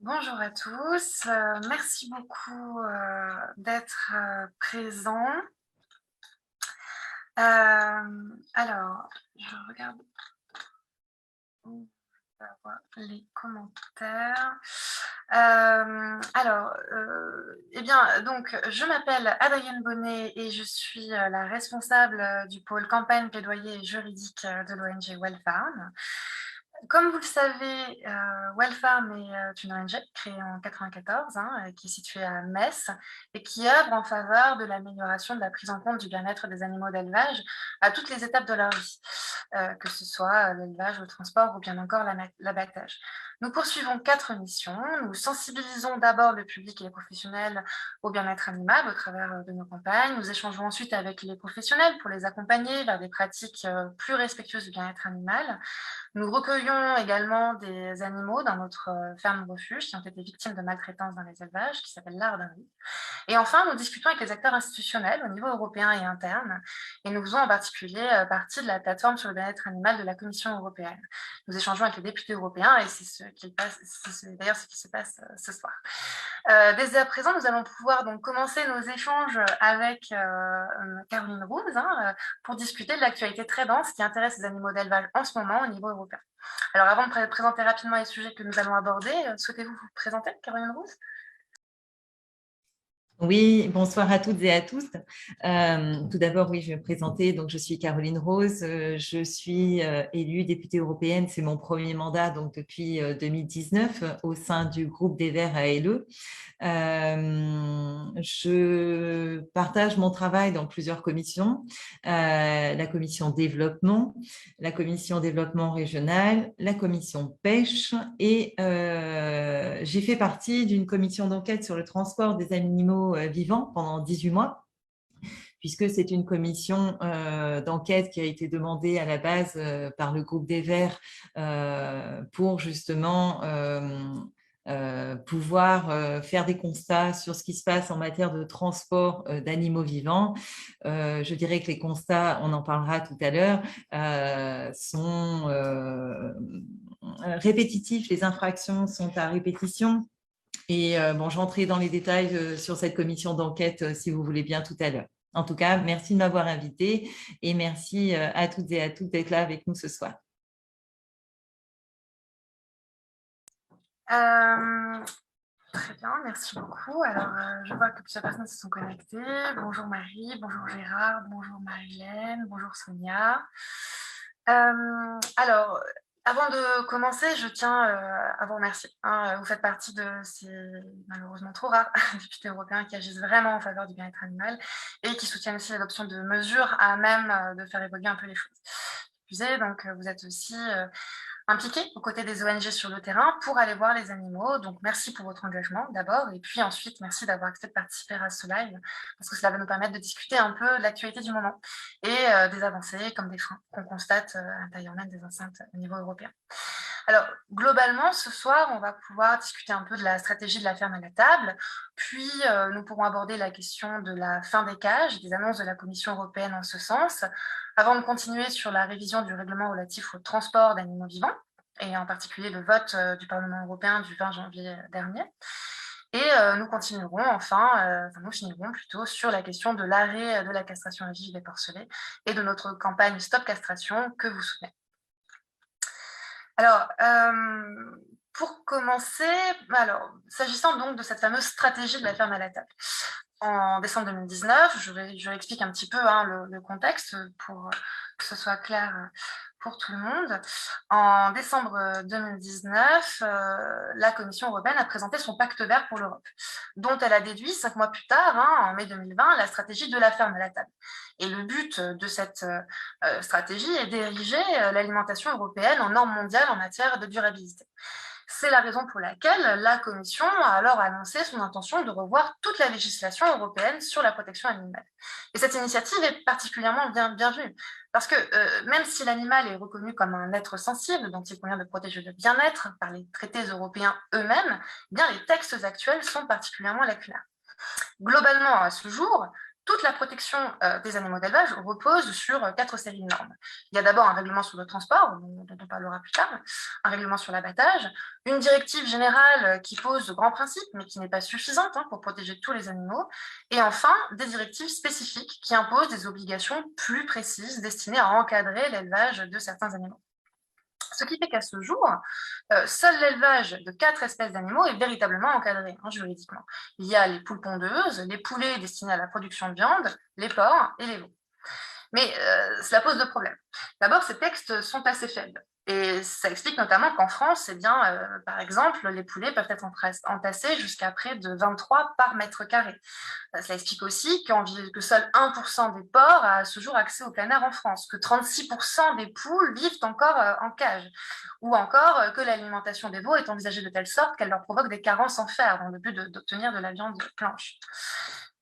Bonjour à tous, merci beaucoup d'être présents. Alors, je regarde où je peux avoir les commentaires. Eh bien, donc, je m'appelle Adrienne Bonnet et je suis la responsable du pôle campagne, plaidoyer et juridique de l'ONG Wellfarm. Comme vous le savez, Wellfarm est une ONG créée en 1994, qui est située à Metz et qui œuvre en faveur de l'amélioration de la prise en compte du bien-être des animaux d'élevage à toutes les étapes de leur vie, que ce soit l'élevage, le transport ou bien encore l'abattage. Nous poursuivons 4 missions. Nous sensibilisons d'abord le public et les professionnels au bien-être animal au travers de nos campagnes. Nous échangeons ensuite avec les professionnels pour les accompagner vers des pratiques plus respectueuses du bien-être animal. Nous recueillons également des animaux dans notre ferme refuge qui ont été victimes de maltraitance dans les élevages, qui s'appelle l'Ardennerie. Et enfin, nous discutons avec les acteurs institutionnels au niveau européen et interne, et nous faisons en particulier partie de la plateforme sur le bien-être animal de la Commission européenne. Nous échangeons avec les députés européens, et c'est d'ailleurs ce qui se passe ce soir. Dès à présent, nous allons pouvoir donc commencer nos échanges avec Caroline Roux, pour discuter de l'actualité très dense qui intéresse les animaux d'élevage en ce moment au niveau européen. Alors, avant de présenter rapidement les sujets que nous allons aborder, souhaitez-vous vous présenter, Caroline Roux? Oui, bonsoir à toutes et à tous. Tout d'abord, oui, je vais me présenter. Donc, je suis Caroline Rose. Je suis élue députée européenne. C'est mon premier mandat, donc depuis 2019, au sein du groupe des Verts ALE. Je partage mon travail dans plusieurs commissions. La commission développement, la commission développement régional, la commission pêche et j'ai fait partie d'une commission d'enquête sur le transport des animaux vivants pendant 18 mois, puisque c'est une commission d'enquête qui a été demandée à la base par le groupe des Verts pour justement pouvoir faire des constats sur ce qui se passe en matière de transport d'animaux vivants. Je dirais que les constats, on en parlera tout à l'heure, sont répétitifs, les infractions sont à répétition. Et bon, je rentrerai dans les détails sur cette commission d'enquête si vous voulez bien tout à l'heure. En tout cas, merci de m'avoir invitée et merci à toutes et à tous d'être là avec nous ce soir. Très bien, merci beaucoup. Alors, je vois que plusieurs personnes se sont connectées. Bonjour Marie, bonjour Gérard, bonjour Marilène, bonjour Sonia. Alors, avant de commencer, je tiens à vous remercier. Vous faites partie de ces malheureusement trop rares députés européens qui agissent vraiment en faveur du bien-être animal et qui soutiennent aussi l'adoption de mesures à même de faire évoluer un peu les choses. Donc, vous êtes aussi impliqués aux côtés des ONG sur le terrain pour aller voir les animaux. Donc, merci pour votre engagement d'abord. Et puis ensuite, merci d'avoir accepté de participer à ce live parce que cela va nous permettre de discuter un peu de l'actualité du moment et des avancées comme des freins qu'on constate à l'intérieur même des enceintes au niveau européen. Alors, globalement, ce soir, on va pouvoir discuter un peu de la stratégie de la ferme à la table, puis nous pourrons aborder la question de la fin des cages, des annonces de la Commission européenne en ce sens, avant de continuer sur la révision du règlement relatif au transport d'animaux vivants, et en particulier le vote du Parlement européen du 20 janvier dernier. Et nous continuerons nous finirons plutôt sur la question de l'arrêt de la castration à vif des porcelets et de notre campagne Stop Castration que vous soutenez. Alors, pour commencer, s'agissant donc de cette fameuse stratégie de la ferme à la table. En décembre 2019, je explique un petit peu le contexte pour que ce soit clair pour tout le monde. En décembre 2019, la Commission européenne a présenté son pacte vert pour l'Europe, dont elle a déduit 5 mois plus tard, en mai 2020, la stratégie de la ferme à la table. Et le but de cette stratégie est d'ériger l'alimentation européenne en norme mondiale en matière de durabilité. C'est la raison pour laquelle la Commission a alors annoncé son intention de revoir toute la législation européenne sur la protection animale. Et cette initiative est particulièrement bienvenue, parce que même si l'animal est reconnu comme un être sensible dont il convient de protéger le bien-être par les traités européens eux-mêmes, eh bien les textes actuels sont particulièrement lacunaires. Globalement, à ce jour, toute la protection des animaux d'élevage repose sur 4 séries de normes. Il y a d'abord un règlement sur le transport, dont on parlera plus tard, un règlement sur l'abattage, une directive générale qui pose de grands principes, mais qui n'est pas suffisante pour protéger tous les animaux, et enfin des directives spécifiques qui imposent des obligations plus précises destinées à encadrer l'élevage de certains animaux. Ce qui fait qu'à ce jour, seul l'élevage de 4 espèces d'animaux est véritablement encadré juridiquement. Il y a les poules pondeuses, les poulets destinés à la production de viande, les porcs et les veaux. Mais cela pose 2 problèmes. D'abord, ces textes sont assez faibles. Et ça explique notamment qu'en France, par exemple, les poulets peuvent être entassés jusqu'à près de 23 par mètre carré. Cela explique aussi que seul 1% des porcs a à ce jour accès au plein air en France, que 36% des poules vivent encore en cage, ou encore que l'alimentation des veaux est envisagée de telle sorte qu'elle leur provoque des carences en fer dans le but d'obtenir de la viande blanche.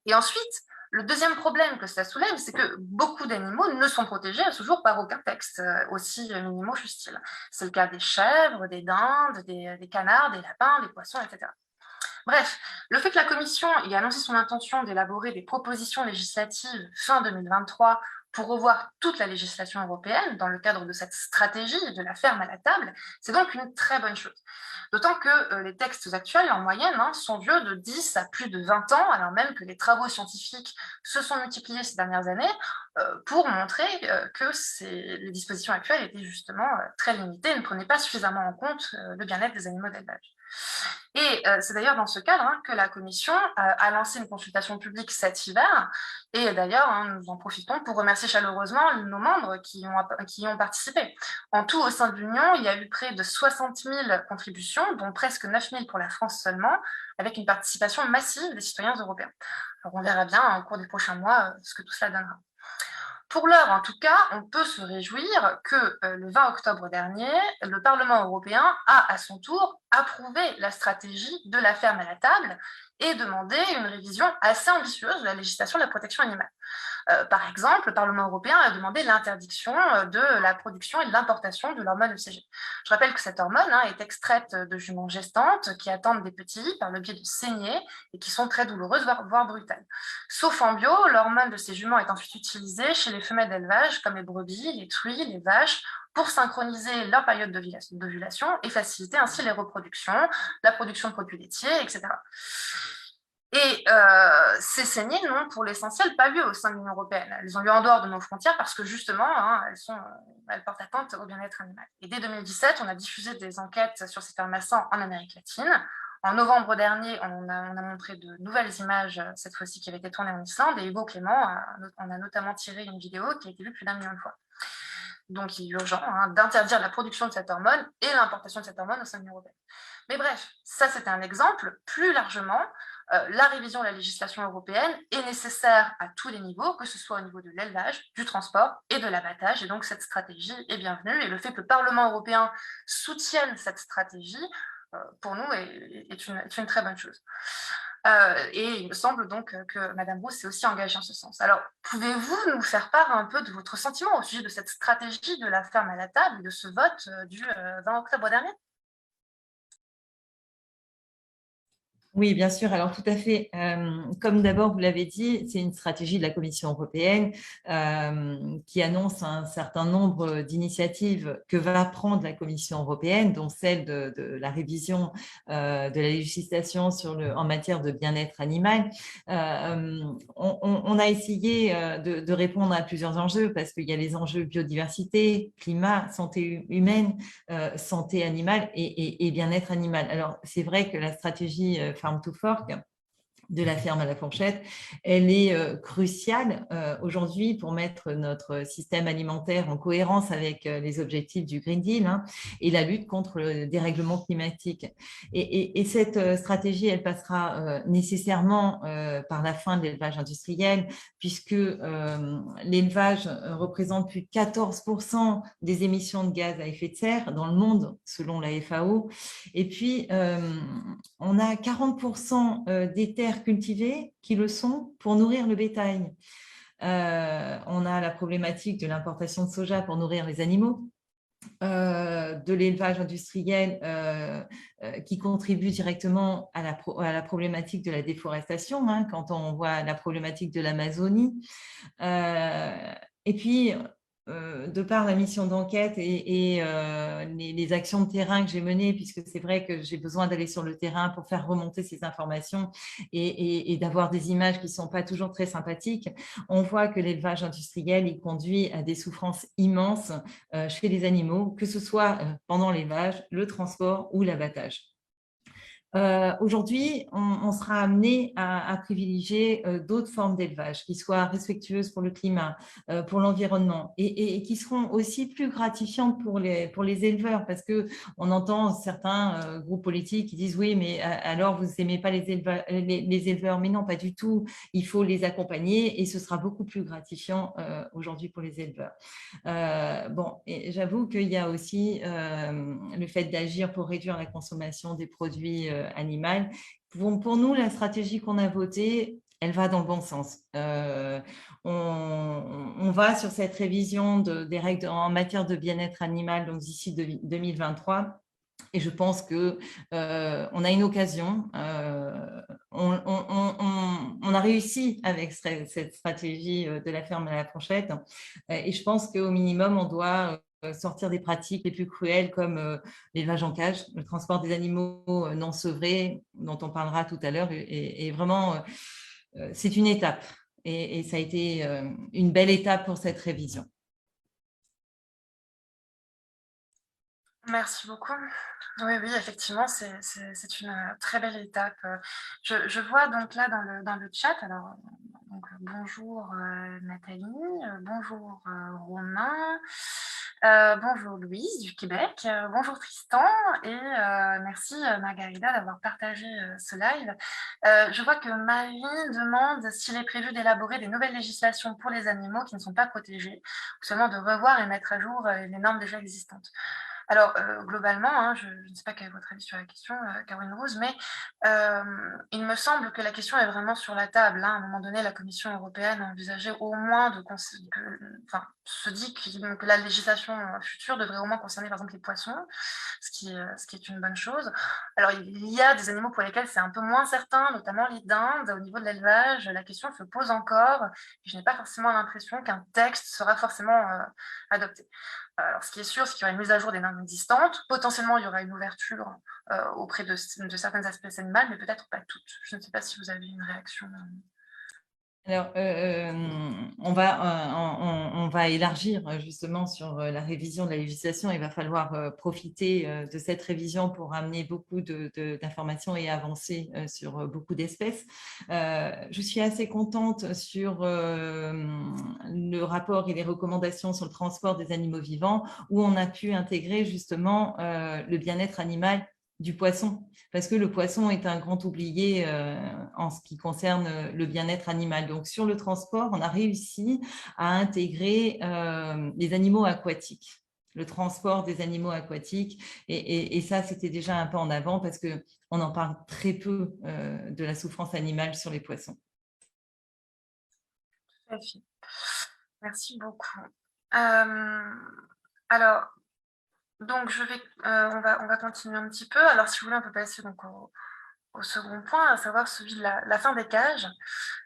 Et ensuite, le deuxième problème que ça soulève, c'est que beaucoup d'animaux ne sont protégés à ce jour par aucun texte, aussi minimaux fussent-ils. C'est le cas des chèvres, des dindes, des canards, des lapins, des poissons, etc. Bref, le fait que la Commission ait annoncé son intention d'élaborer des propositions législatives fin 2023 pour revoir toute la législation européenne dans le cadre de cette stratégie de la ferme à la table, c'est donc une très bonne chose. D'autant que les textes actuels, en moyenne, sont vieux de 10 à plus de 20 ans, alors même que les travaux scientifiques se sont multipliés ces dernières années pour montrer que les dispositions actuelles étaient justement très limitées et ne prenaient pas suffisamment en compte le bien-être des animaux d'élevage. Et c'est d'ailleurs dans ce cadre que la Commission a lancé une consultation publique cet hiver. Et d'ailleurs, nous en profitons pour remercier chaleureusement nos membres qui y ont participé. En tout, au sein de l'Union, il y a eu près de 60 000 contributions, dont presque 9 000 pour la France seulement, avec une participation massive des citoyens européens. Alors on verra bien au cours des prochains mois ce que tout cela donnera. Pour l'heure, en tout cas, on peut se réjouir que le 20 octobre dernier, le Parlement européen a à son tour approuvé la stratégie de la ferme à la table et demandé une révision assez ambitieuse de la législation de la protection animale. Par exemple, le Parlement européen a demandé l'interdiction de la production et de l'importation de l'hormone ECG. Je rappelle que cette hormone est extraite de juments gestantes qui attendent des petits par le biais de saignées et qui sont très douloureuses, voire brutales. Sauf en bio, l'hormone de ces juments est ensuite utilisée chez les femelles d'élevage comme les brebis, les truies, les vaches, pour synchroniser leur période d'ovulation et faciliter ainsi les reproductions, la production de produits laitiers, etc. Et ces saignées n'ont pour l'essentiel pas lieu au sein de l'Union européenne. Elles ont lieu en dehors de nos frontières parce que justement, elles portent atteinte au bien-être animal. Et dès 2017, on a diffusé des enquêtes sur ces pharmaciens en Amérique latine. En novembre dernier, on a montré de nouvelles images, cette fois-ci qui avaient été tournées en Islande, et Hugo Clément en a notamment tiré une vidéo qui a été vue plus d'1 million de fois. Donc il est urgent d'interdire la production de cette hormone et l'importation de cette hormone au sein de l'Union européenne. Mais bref, ça c'était un exemple. Plus largement, la révision de la législation européenne est nécessaire à tous les niveaux, que ce soit au niveau de l'élevage, du transport et de l'abattage. Et donc cette stratégie est bienvenue. Et le fait que le Parlement européen soutienne cette stratégie, pour nous, est une très bonne chose. Et il me semble donc que Madame Roux s'est aussi engagée en ce sens. Alors, pouvez-vous nous faire part un peu de votre sentiment au sujet de cette stratégie de la ferme à la table et de ce vote du 20 octobre dernier ? Oui, bien sûr. Alors, tout à fait. Comme d'abord, vous l'avez dit, c'est une stratégie de la Commission européenne qui annonce un certain nombre d'initiatives que va prendre la Commission européenne, dont celle de la révision de la législation en matière de bien-être animal. On a essayé de répondre à plusieurs enjeux parce qu'il y a les enjeux biodiversité, climat, santé humaine, santé animale et bien-être animal. Alors, c'est vrai que la stratégie Farm to Fork de la ferme à la fourchette, elle est cruciale aujourd'hui pour mettre notre système alimentaire en cohérence avec les objectifs du Green Deal et la lutte contre le dérèglement climatique. Et cette stratégie, elle passera nécessairement par la fin de l'élevage industriel, puisque l'élevage représente plus de 14% des émissions de gaz à effet de serre dans le monde, selon la FAO. Et puis, on a 40% des terres cultivées qui le sont pour nourrir le bétail. On a la problématique de l'importation de soja pour nourrir les animaux. de l'élevage industriel qui contribue directement à la problématique de la déforestation, hein, quand on voit la problématique de l'Amazonie. Et puis, de par la mission d'enquête et les actions de terrain que j'ai menées, puisque c'est vrai que j'ai besoin d'aller sur le terrain pour faire remonter ces informations et d'avoir des images qui ne sont pas toujours très sympathiques, on voit que l'élevage industriel, il conduit à des souffrances immenses chez les animaux, que ce soit pendant l'élevage, le transport ou l'abattage. Aujourd'hui, on sera amené à privilégier d'autres formes d'élevage qui soient respectueuses pour le climat, pour l'environnement et qui seront aussi plus gratifiantes pour les éleveurs, parce qu'on entend certains groupes politiques qui disent oui, mais alors vous n'aimez pas les éleveurs, mais non, pas du tout, il faut les accompagner et ce sera beaucoup plus gratifiant aujourd'hui pour les éleveurs. Bon, j'avoue qu'il y a aussi le fait d'agir pour réduire la consommation des produits animaux. Pour nous, la stratégie qu'on a votée, elle va dans le bon sens. On va sur cette révision des règles en matière de bien-être animal, donc d'ici 2023. Et je pense qu'on a une occasion. On a réussi avec cette stratégie de la ferme à la fourchette. Et je pense qu'au minimum, on doit sortir des pratiques les plus cruelles comme l'élevage en cage, le transport des animaux non sevrés, dont on parlera tout à l'heure. Et vraiment, c'est une étape. Et ça a été une belle étape pour cette révision. Merci beaucoup. Oui, oui, effectivement, c'est une très belle étape. Je vois donc là dans le chat, alors donc, bonjour Nathalie, bonjour Romain, bonjour Louise du Québec, bonjour Tristan et merci Margarida d'avoir partagé ce live. Je vois que Marie demande s'il est prévu d'élaborer des nouvelles législations pour les animaux qui ne sont pas protégés, ou seulement de revoir et mettre à jour les normes déjà existantes. Alors, globalement, hein, je ne sais pas quel est votre avis sur la question, Caroline Rose, mais il me semble que la question est vraiment sur la table, hein. À un moment donné, la Commission européenne a envisagé au moins se dit que la législation future devrait au moins concerner, par exemple, les poissons, ce qui est une bonne chose. Alors, il y a des animaux pour lesquels c'est un peu moins certain, notamment les dindes. Au niveau de l'élevage, la question se pose encore. Et je n'ai pas forcément l'impression qu'un texte sera forcément adopté. Alors, ce qui est sûr, c'est qu'il y aura une mise à jour des normes existantes. Potentiellement, il y aura une ouverture auprès de certaines espèces animales, mais peut-être pas toutes. Je ne sais pas si vous avez une réaction. Alors, on va élargir justement sur la révision de la législation. Il va falloir profiter de cette révision pour amener beaucoup d'informations et avancer sur beaucoup d'espèces. Je suis assez contente sur le rapport et les recommandations sur le transport des animaux vivants, où on a pu intégrer justement le bien-être animal du poisson, parce que le poisson est un grand oublié en ce qui concerne le bien-être animal. Donc, sur le transport, on a réussi à intégrer les animaux aquatiques, le transport des animaux aquatiques. Et ça, c'était déjà un pas en avant parce qu'on en parle très peu de la souffrance animale sur les poissons. Tout à fait. Merci beaucoup. Alors, donc, on va continuer un petit peu. Alors, si vous voulez, on peut passer donc, au second point, à savoir celui de la fin des cages.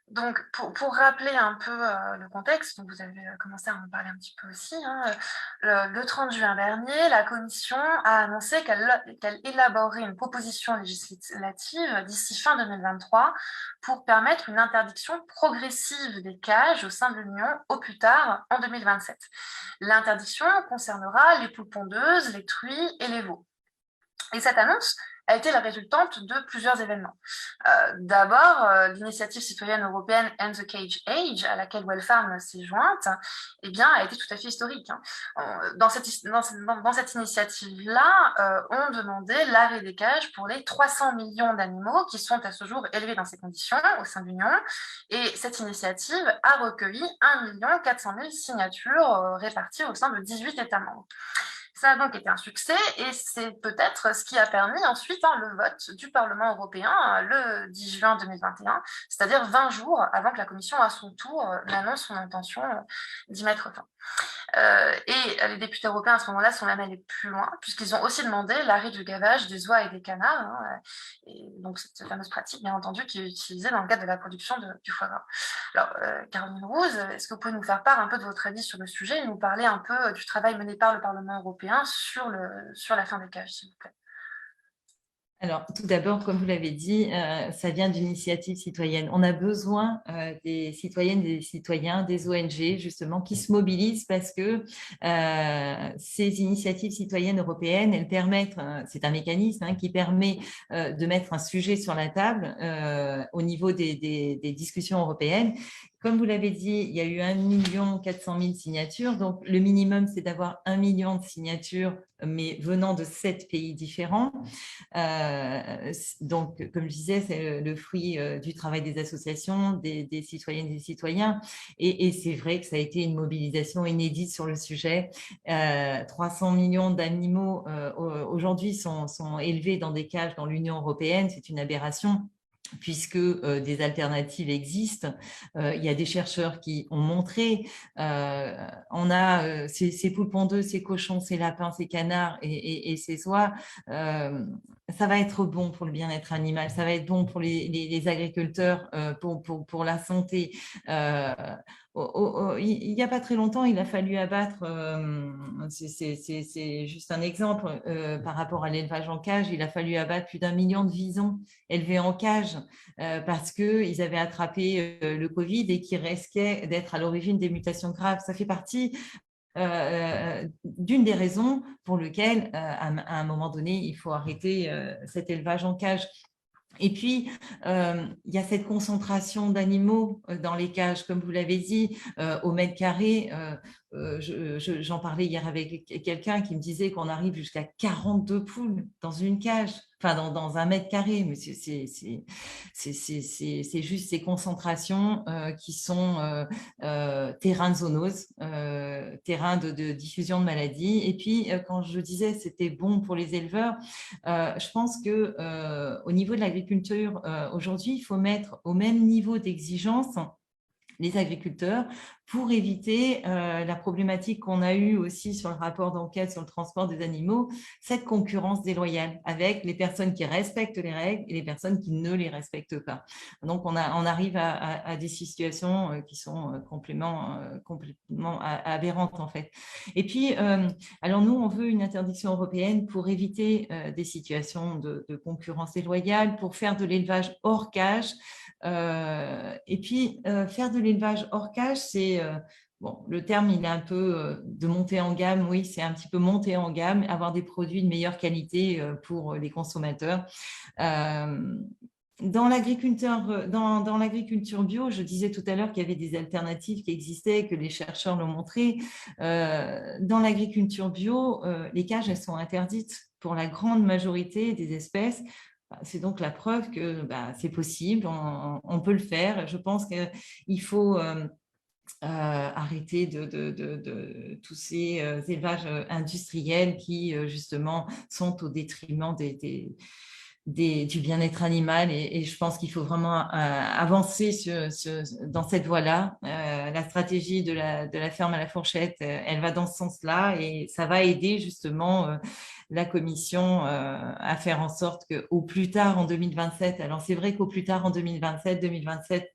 Donc, pour rappeler un peu le contexte, donc vous avez commencé à en parler un petit peu aussi, hein, le 30 juin dernier, la Commission a annoncé qu'elle élaborerait une proposition législative d'ici fin 2023 pour permettre une interdiction progressive des cages au sein de l'Union au plus tard en 2027. L'interdiction concernera les poules pondeuses, les truies et les veaux. Et cette annonce a été la résultante de plusieurs événements. D'abord, l'initiative citoyenne européenne End the Cage Age, à laquelle Wellfarm s'est jointe, eh bien, a été tout à fait historique. Dans cette initiative-là, on demandait l'arrêt des cages pour les 300 millions d'animaux qui sont à ce jour élevés dans ces conditions au sein de l'Union. Et cette initiative a recueilli 1 400 000 signatures réparties au sein de 18 États membres. Ça a donc été un succès et c'est peut-être ce qui a permis ensuite le vote du Parlement européen le 10 juin 2021, c'est-à-dire 20 jours avant que la Commission, à son tour, n'annonce son intention d'y mettre fin. Et les députés européens, à ce moment-là, sont même allés plus loin, puisqu'ils ont aussi demandé l'arrêt du gavage des oies et des canards, et donc cette fameuse pratique, bien entendu, qui est utilisée dans le cadre de la production du foie gras. Alors, Caroline Rouse, est-ce que vous pouvez nous faire part un peu de votre avis sur le sujet et nous parler un peu du travail mené par le Parlement européen sur la fin des cages, s'il vous plaît? Alors, tout d'abord, comme vous l'avez dit, ça vient d'une initiative citoyenne. On a besoin des citoyennes, des citoyens, des ONG, justement, qui se mobilisent parce que ces initiatives citoyennes européennes, elles permettent, c'est un mécanisme qui permet de mettre un sujet sur la table au niveau des discussions européennes. Comme vous l'avez dit, il y a eu 1 400 000 signatures. Donc, le minimum, c'est d'avoir 1 million de signatures, mais venant de 7 pays différents. Donc, comme je disais, c'est le fruit du travail des associations, des citoyennes et des citoyens. Et c'est vrai que ça a été une mobilisation inédite sur le sujet. 300 millions d'animaux aujourd'hui sont élevés dans des cages dans l'Union européenne. C'est une aberration, puisque des alternatives existent. Il y a des chercheurs qui ont montré, on a ces poules pondeuses, ces cochons, ces lapins, ces canards et ces oies, ça va être bon pour le bien-être animal, ça va être bon pour les agriculteurs, pour la santé. Il n'y a pas très longtemps, il a fallu abattre, c'est juste un exemple, par rapport à l'élevage en cage, il a fallu abattre plus d'1 million de visons élevés en cage parce qu'ils avaient attrapé le Covid et qui risquaient d'être à l'origine des mutations graves. Ça fait partie d'une des raisons pour lesquelles, à un moment donné, il faut arrêter cet élevage en cage. Et puis, il y a cette concentration d'animaux dans les cages, comme vous l'avez dit, au mètre carré. J'en parlais hier avec quelqu'un qui me disait qu'on arrive jusqu'à 42 poules dans une cage, enfin dans 1 mètre carré. Mais c'est juste ces concentrations qui sont terrain de zoonose, terrain de diffusion de maladies. Et puis, quand je disais c'était bon pour les éleveurs, je pense que au niveau de l'agriculture, aujourd'hui, il faut mettre au même niveau d'exigence les agriculteurs pour éviter la problématique qu'on a eue aussi sur le rapport d'enquête sur le transport des animaux, cette concurrence déloyale avec les personnes qui respectent les règles et les personnes qui ne les respectent pas. Donc, on arrive à des situations qui sont complètement aberrantes, en fait. Et puis, alors nous, on veut une interdiction européenne pour éviter des situations de concurrence déloyale, pour faire de l'élevage hors cage. Et puis, faire de l'élevage hors cage, c'est… bon, le terme, il est un peu de monter en gamme. Oui, c'est un petit peu monter en gamme, avoir des produits de meilleure qualité pour les consommateurs. Dans l'agriculture bio, je disais tout à l'heure qu'il y avait des alternatives qui existaient, que les chercheurs l'ont montré. Dans l'agriculture bio, les cages, elles sont interdites pour la grande majorité des espèces. C'est donc la preuve que c'est possible, on peut le faire. Je pense qu'il faut arrêter de tous ces élevages industriels qui, justement, sont au détriment du bien-être animal. Et je pense qu'il faut vraiment avancer dans cette voie-là. La stratégie de la ferme à la fourchette, elle va dans ce sens-là et ça va aider justement la Commission à faire en sorte qu'au plus tard en 2027, alors c'est vrai qu'au plus tard en 2027,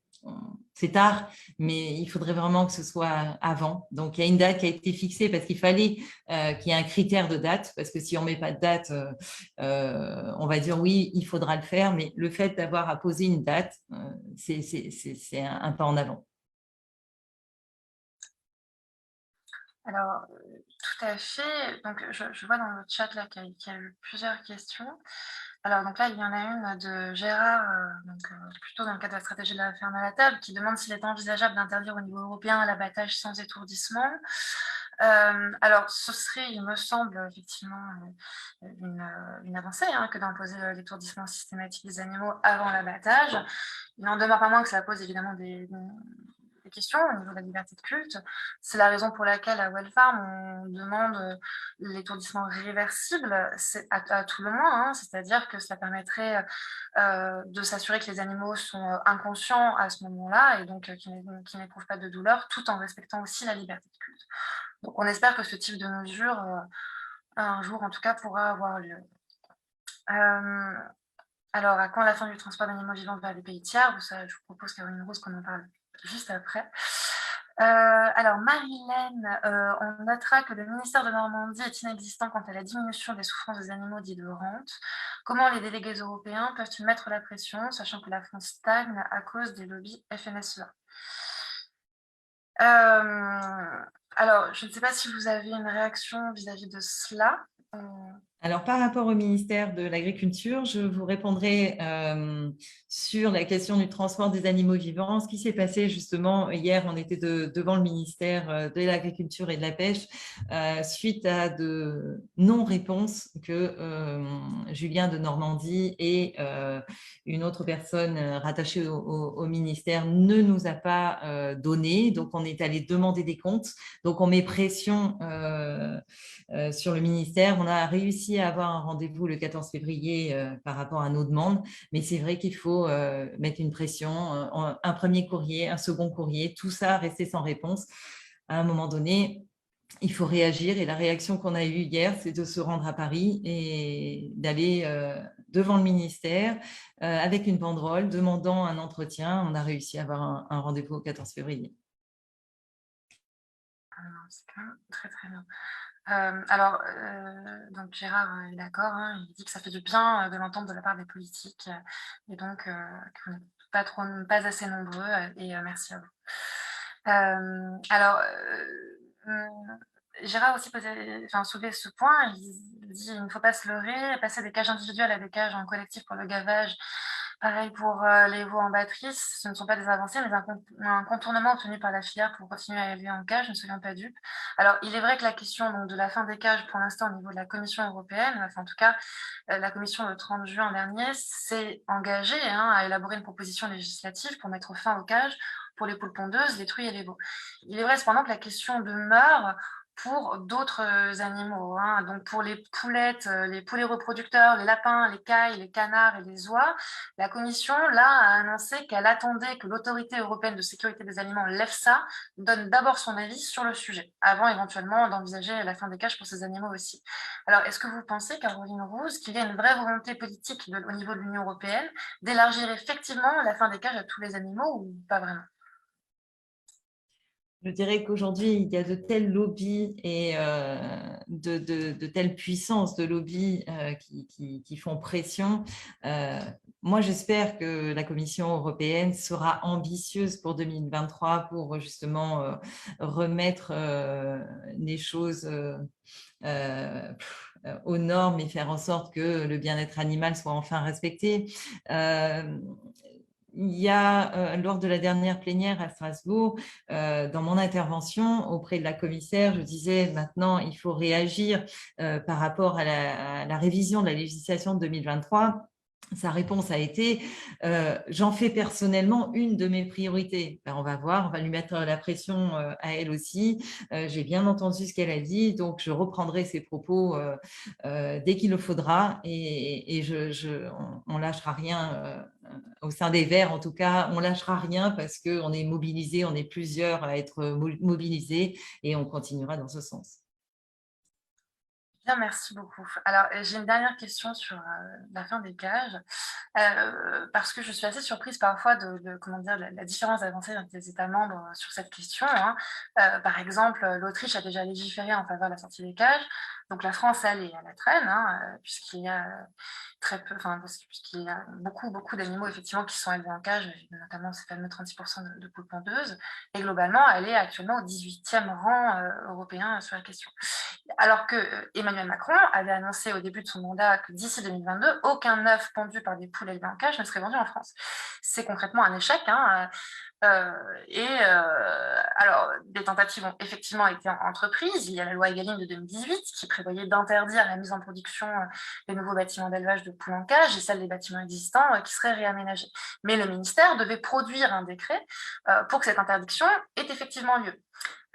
c'est tard, mais il faudrait vraiment que ce soit avant. Donc, il y a une date qui a été fixée parce qu'il fallait qu'il y ait un critère de date, parce que si on ne met pas de date, on va dire oui, il faudra le faire, mais le fait d'avoir à poser une date, c'est un pas en avant. Alors, tout à fait. Donc, je vois dans le chat là qu'il y a eu plusieurs questions. Alors, donc là, il y en a une de Gérard, plutôt dans le cadre de la stratégie de la ferme à la table, qui demande s'il est envisageable d'interdire au niveau européen l'abattage sans étourdissement. Alors, ce serait, il me semble, effectivement, une avancée que d'imposer l'étourdissement systématique des animaux avant l'abattage. Il n'en demeure pas moins que ça pose évidemment des question au niveau de la liberté de culte. C'est la raison pour laquelle à Wellfarm, on demande l'étourdissement réversible, à tout le moins, hein, c'est-à-dire que cela permettrait de s'assurer que les animaux sont inconscients à ce moment-là et donc qu'ils n'éprouvent pas de douleur, tout en respectant aussi la liberté de culte. Donc on espère que ce type de mesure, un jour en tout cas, pourra avoir lieu. Alors, à quand la fin du transport d'animaux vivants vers les pays tiers? Ça, je vous propose, Caroline Rose, qu'on en parle juste après. Alors, Marilène, on notera que le ministère de Normandie est inexistant quant à la diminution des souffrances des animaux dits de rente. Comment les délégués européens peuvent-ils mettre la pression, sachant que la France stagne à cause des lobbies FNSEA? Alors, je ne sais pas si vous avez une réaction vis-à-vis de cela. Alors, par rapport au ministère de l'Agriculture, je vous répondrai sur la question du transport des animaux vivants. Ce qui s'est passé justement hier, on était devant le ministère de l'Agriculture et de la Pêche suite à de non-réponses que Julien de Normandie et une autre personne rattachée au ministère ne nous a pas donné. Donc, on est allé demander des comptes. Donc, on met pression sur le ministère. On a réussi à avoir un rendez-vous le 14 février par rapport à nos demandes, mais c'est vrai qu'il faut mettre une pression, un premier courrier, un second courrier, tout ça restait sans réponse. À un moment donné, il faut réagir et la réaction qu'on a eue hier, c'est de se rendre à Paris et d'aller devant le ministère avec une banderole demandant un entretien. On a réussi à avoir un rendez-vous au 14 février. C'est quand même très très bien. Alors, donc Gérard est d'accord, hein, il dit que ça fait du bien de l'entendre de la part des politiques et donc qu'on n'est pas assez nombreux et merci à vous. Alors, Gérard aussi soulevait ce point, il dit il ne faut pas se leurrer, passer des cages individuelles à des cages en collectif pour le gavage. Pareil pour les veaux en batterie, ce ne sont pas des avancées, mais un contournement obtenu par la filière pour continuer à élever en cage, ne soyons pas dupes. Alors, il est vrai que la question donc, de la fin des cages, pour l'instant, au niveau de la Commission européenne, enfin, en tout cas, la Commission, le 30 juin dernier, s'est engagée à élaborer une proposition législative pour mettre fin aux cages pour les poules pondeuses, les truies et les veaux. Il est vrai cependant que la question demeure pour d'autres animaux. Donc pour les poulettes, les poulets reproducteurs, les lapins, les cailles, les canards et les oies, la Commission, là, a annoncé qu'elle attendait que l'Autorité européenne de sécurité des aliments, l'EFSA, donne d'abord son avis sur le sujet, avant éventuellement d'envisager la fin des cages pour ces animaux aussi. Alors, est-ce que vous pensez, Caroline Rose, qu'il y a une vraie volonté politique au niveau de l'Union européenne d'élargir effectivement la fin des cages à tous les animaux ou pas vraiment? Je dirais qu'aujourd'hui, il y a de tels lobbies et de telles puissances de lobbies qui font pression. Moi, j'espère que la Commission européenne sera ambitieuse pour 2023 pour justement remettre les choses aux normes et faire en sorte que le bien-être animal soit enfin respecté. Il y a, lors de la dernière plénière à Strasbourg, dans mon intervention auprès de la commissaire, je disais maintenant, il faut réagir par rapport à la révision de la législation de 2023. Sa réponse a été j'en fais personnellement une de mes priorités. Ben, on va voir, on va lui mettre la pression à elle aussi. J'ai bien entendu ce qu'elle a dit, donc je reprendrai ses propos dès qu'il le faudra et on lâchera rien au sein des Verts. En tout cas, on lâchera rien parce qu'on est mobilisés, on est plusieurs à être mobilisés et on continuera dans ce sens. Bien, merci beaucoup. Alors, j'ai une dernière question sur la fin des cages, parce que je suis assez surprise parfois de comment dire, la différence d'avancée des États membres sur cette question. Par exemple, l'Autriche a déjà légiféré en faveur de la sortie des cages, donc la France, elle, est à la traîne, puisqu'il y a très peu, puisqu'il y a beaucoup d'animaux effectivement qui sont élevés en cage, notamment ces fameux 36% de poules pondeuses, et globalement, elle est actuellement au 18e rang européen sur la question. Alors que Emmanuel Macron avait annoncé au début de son mandat que d'ici 2022, aucun œuf pondu par des poules élevées en cage ne serait vendu en France. C'est concrètement un échec. Alors, des tentatives ont effectivement été entreprises. Il y a la loi Egalim de 2018 qui prévoyait d'interdire la mise en production des nouveaux bâtiments d'élevage de poules en cage et celle des bâtiments existants qui seraient réaménagés. Mais le ministère devait produire un décret pour que cette interdiction ait effectivement lieu.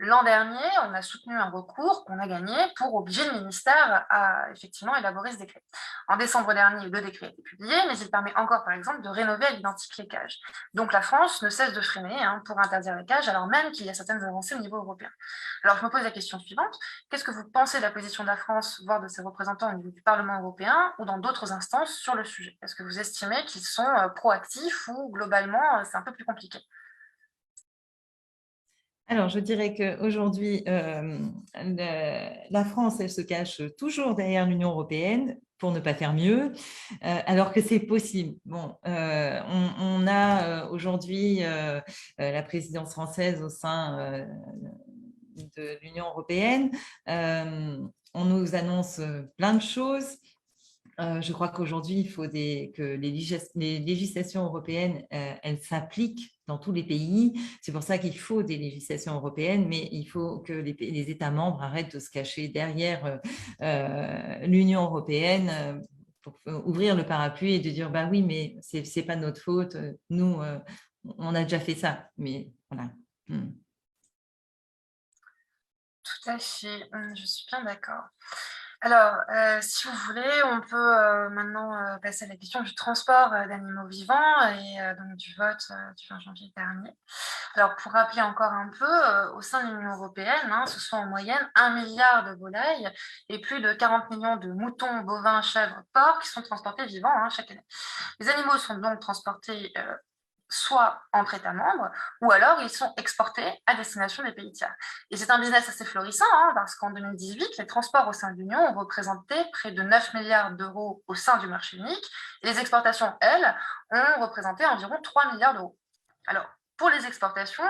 L'an dernier, on a soutenu un recours qu'on a gagné pour obliger le ministère à effectivement élaborer ce décret. En décembre dernier, le décret a été publié, mais il permet encore, par exemple, de rénover à l'identique les cages. Donc la France ne cesse de freiner pour interdire les cages, alors même qu'il y a certaines avancées au niveau européen. Alors je me pose la question suivante, qu'est-ce que vous pensez de la position de la France, voire de ses représentants au niveau du Parlement européen ou dans d'autres instances sur le sujet? Est-ce que vous estimez qu'ils sont proactifs ou globalement c'est un peu plus compliqué? Alors, je dirais qu'aujourd'hui, la France, elle se cache toujours derrière l'Union européenne pour ne pas faire mieux, alors que c'est possible. Bon, on a aujourd'hui la présidence française au sein de l'Union européenne. On nous annonce plein de choses. Je crois qu'aujourd'hui, il faut que les législations européennes, elles s'appliquent dans tous les pays. C'est pour ça qu'il faut des législations européennes, mais il faut que les États membres arrêtent de se cacher derrière l'Union européenne pour ouvrir le parapluie et de dire bah oui, mais c'est pas notre faute. Nous, on a déjà fait ça. Mais voilà. Tout à fait, je suis bien d'accord. Alors, si vous voulez, on peut maintenant passer à la question du transport d'animaux vivants et donc du vote du 20 janvier dernier. Alors, pour rappeler encore un peu, au sein de l'Union européenne, ce sont en moyenne 1 milliard de volailles et plus de 40 millions de moutons, bovins, chèvres, porcs qui sont transportés vivants chaque année. Les animaux sont donc transportés soit entre États membres, ou alors ils sont exportés à destination des pays tiers. Et c'est un business assez florissant, parce qu'en 2018, les transports au sein de l'Union ont représenté près de 9 milliards d'euros au sein du marché unique, et les exportations, elles, ont représenté environ 3 milliards d'euros. Alors, pour les exportations,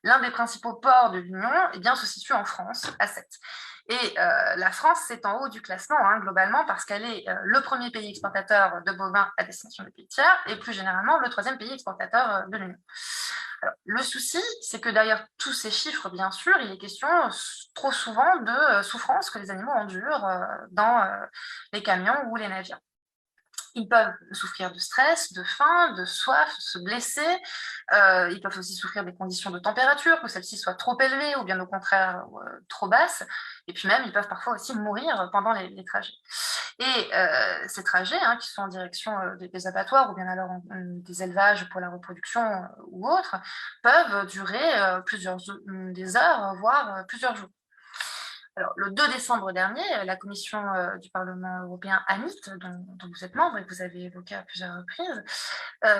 l'un des principaux ports de l'Union se situe en France, à Sète. Et la France, c'est en haut du classement, globalement, parce qu'elle est le premier pays exportateur de bovins à destination des pays tiers, et plus généralement, le troisième pays exportateur de l'Union. Alors, le souci, c'est que derrière tous ces chiffres, bien sûr, il est question trop souvent de souffrance que les animaux endurent dans les camions ou les navires. Ils peuvent souffrir de stress, de faim, de soif, se blesser. Ils peuvent aussi souffrir des conditions de température, que celles-ci soient trop élevées ou bien au contraire trop basses. Et puis même, ils peuvent parfois aussi mourir pendant les trajets. Et ces trajets, qui sont en direction des abattoirs ou bien alors des élevages pour la reproduction ou autres, peuvent durer des heures, voire plusieurs jours. Alors, le 2 décembre dernier, la commission du Parlement européen AMIT, dont vous êtes membre et que vous avez évoqué à plusieurs reprises,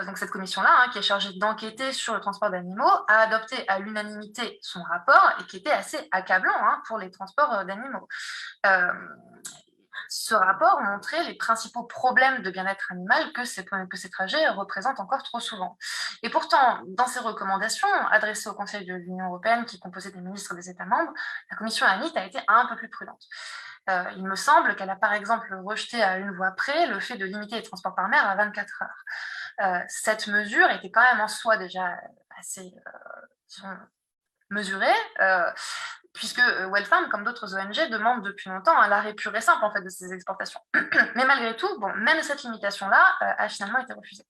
donc cette commission-là, qui est chargée d'enquêter sur le transport d'animaux, a adopté à l'unanimité son rapport et qui était assez accablant pour les transports d'animaux. Ce rapport montrait les principaux problèmes de bien-être animal que ces trajets représentent encore trop souvent. Et pourtant, dans ses recommandations adressées au Conseil de l'Union européenne, qui composait des ministres des États membres, la commission AMIT a été un peu plus prudente. Il me semble qu'elle a par exemple rejeté à une voix près le fait de limiter les transports par mer à 24 heures. Cette mesure était quand même en soi déjà assez mesurée, puisque Wellfarm, comme d'autres ONG, demande depuis longtemps l'arrêt pur et simple en fait, de ces exportations. Mais malgré tout, même cette limitation-là a finalement été refusée.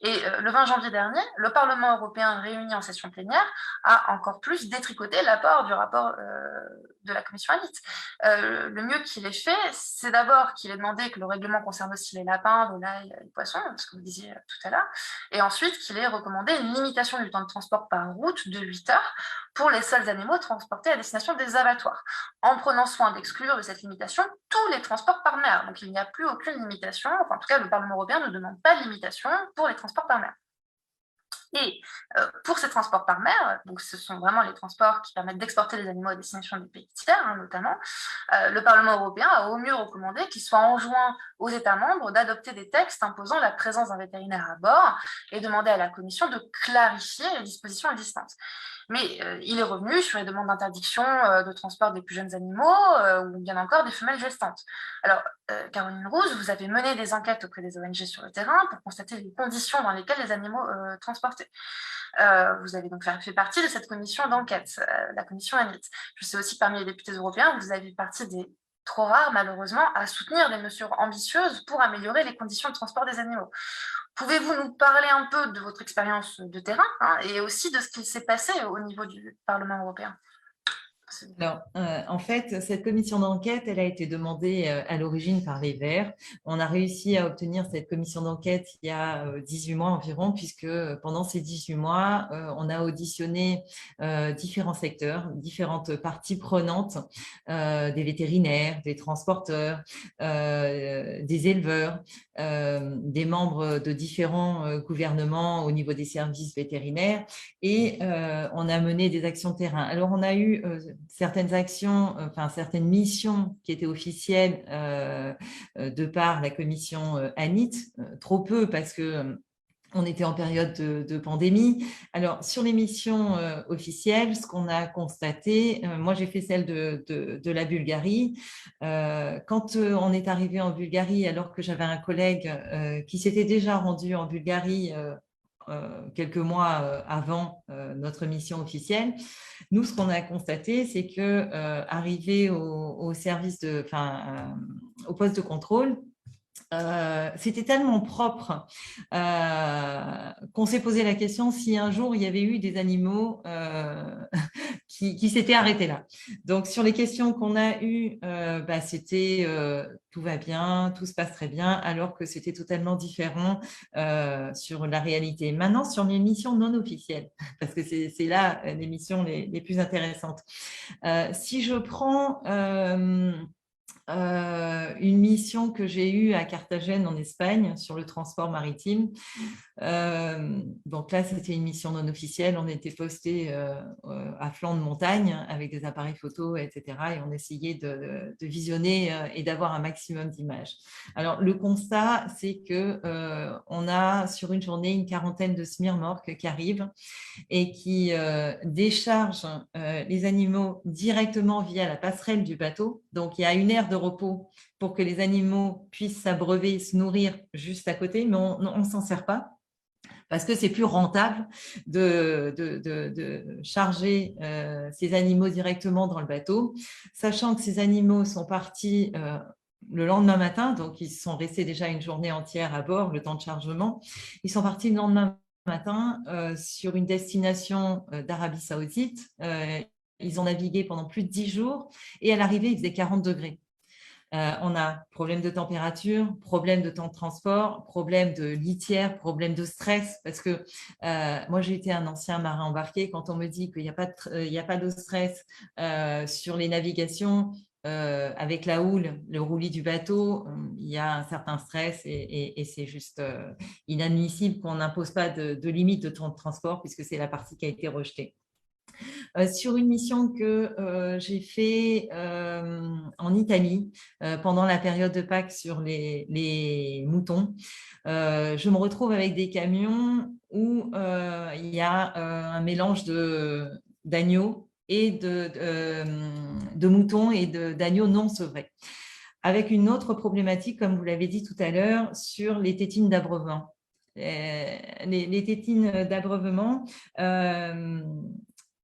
Et le 20 janvier dernier, le Parlement européen réuni en session plénière a encore plus détricoté l'apport du rapport de la commission AMIT. Le mieux qu'il ait fait, c'est d'abord qu'il ait demandé que le règlement concerne aussi les lapins, volailles et poissons, ce que vous disiez tout à l'heure, et ensuite qu'il ait recommandé une limitation du temps de transport par route de 8 heures pour les seuls animaux transportés à destination des abattoirs, en prenant soin d'exclure de cette limitation tous les transports par mer. Donc il n'y a plus aucune limitation, enfin en tout cas le Parlement européen ne demande pas de limitation pour les transports par mer. Et pour ces transports par mer, donc ce sont vraiment les transports qui permettent d'exporter les animaux à destination des pays tiers, notamment, le Parlement européen a au mieux recommandé qu'il soit enjoint aux États membres d'adopter des textes imposant la présence d'un vétérinaire à bord et demander à la Commission de clarifier les dispositions existantes. Mais il est revenu sur les demandes d'interdiction de transport des plus jeunes animaux ou bien encore des femelles gestantes. Alors, Caroline Rouse, vous avez mené des enquêtes auprès des ONG sur le terrain pour constater les conditions dans lesquelles les animaux transportés. Vous avez donc fait partie de cette commission d'enquête, la commission ANIT. Je sais aussi parmi les députés européens, vous avez fait partie des trop rares, malheureusement, à soutenir des mesures ambitieuses pour améliorer les conditions de transport des animaux. Pouvez-vous nous parler un peu de votre expérience de terrain et aussi de ce qui s'est passé au niveau du Parlement européen? Alors, en fait, cette commission d'enquête, elle a été demandée à l'origine par les Verts. On a réussi à obtenir cette commission d'enquête il y a 18 mois environ, puisque pendant ces 18 mois, on a auditionné différents secteurs, différentes parties prenantes, des vétérinaires, des transporteurs, des éleveurs, des membres de différents gouvernements au niveau des services vétérinaires, et on a mené des actions de terrain. Alors, on a eu certaines actions, enfin certaines missions qui étaient officielles de par la commission ANIT, trop peu parce que on était en période de pandémie. Alors, sur les missions officielles, ce qu'on a constaté, moi j'ai fait celle de la Bulgarie. Quand on est arrivé en Bulgarie, alors que j'avais un collègue qui s'était déjà rendu en Bulgarie quelques mois avant notre mission officielle, nous, ce qu'on a constaté, c'est que arrivé au service au poste de contrôle, c'était tellement propre qu'on s'est posé la question si un jour il y avait eu des animaux qui s'étaient arrêtés là. Donc, sur les questions qu'on a eues, c'était tout va bien, tout se passe très bien, alors que c'était totalement différent sur la réalité. Maintenant, sur mes missions non officielles, parce que c'est là les missions les plus intéressantes. Si je prends une mission que j'ai eue à Carthagène en Espagne sur le transport maritime. Donc là, c'était une mission non officielle. On était posté à flanc de montagne avec des appareils photo, etc. Et on essayait de visionner et d'avoir un maximum d'images. Alors, le constat, c'est qu'on a sur une journée une quarantaine de smirmorques qui arrivent et qui déchargent les animaux directement via la passerelle du bateau. Donc, il y a une aire de repos pour que les animaux puissent s'abreuver, se nourrir juste à côté, mais on ne s'en sert pas parce que c'est plus rentable de charger ces animaux directement dans le bateau, sachant que ces animaux sont partis le lendemain matin, donc ils sont restés déjà une journée entière à bord, le temps de chargement. Ils sont partis le lendemain matin sur une destination d'Arabie Saoudite. Ils ont navigué pendant plus de 10 jours et à l'arrivée, il faisait 40 degrés. On a problème de température, problème de temps de transport, problème de litière, problème de stress, parce que moi, j'ai été un ancien marin embarqué. Quand on me dit qu'il n'y a pas de stress sur les navigations, avec la houle, le roulis du bateau, il y a un certain stress et c'est juste inadmissible qu'on n'impose pas de limite de temps de transport puisque c'est la partie qui a été rejetée. Sur une mission que j'ai fait en Italie pendant la période de Pâques sur les moutons. Je me retrouve avec des camions où il y a un mélange d'agneaux et de moutons et d'agneaux non sevrés. Avec une autre problématique, comme vous l'avez dit tout à l'heure, sur les tétines d'abreuvement. Les tétines d'abreuvement,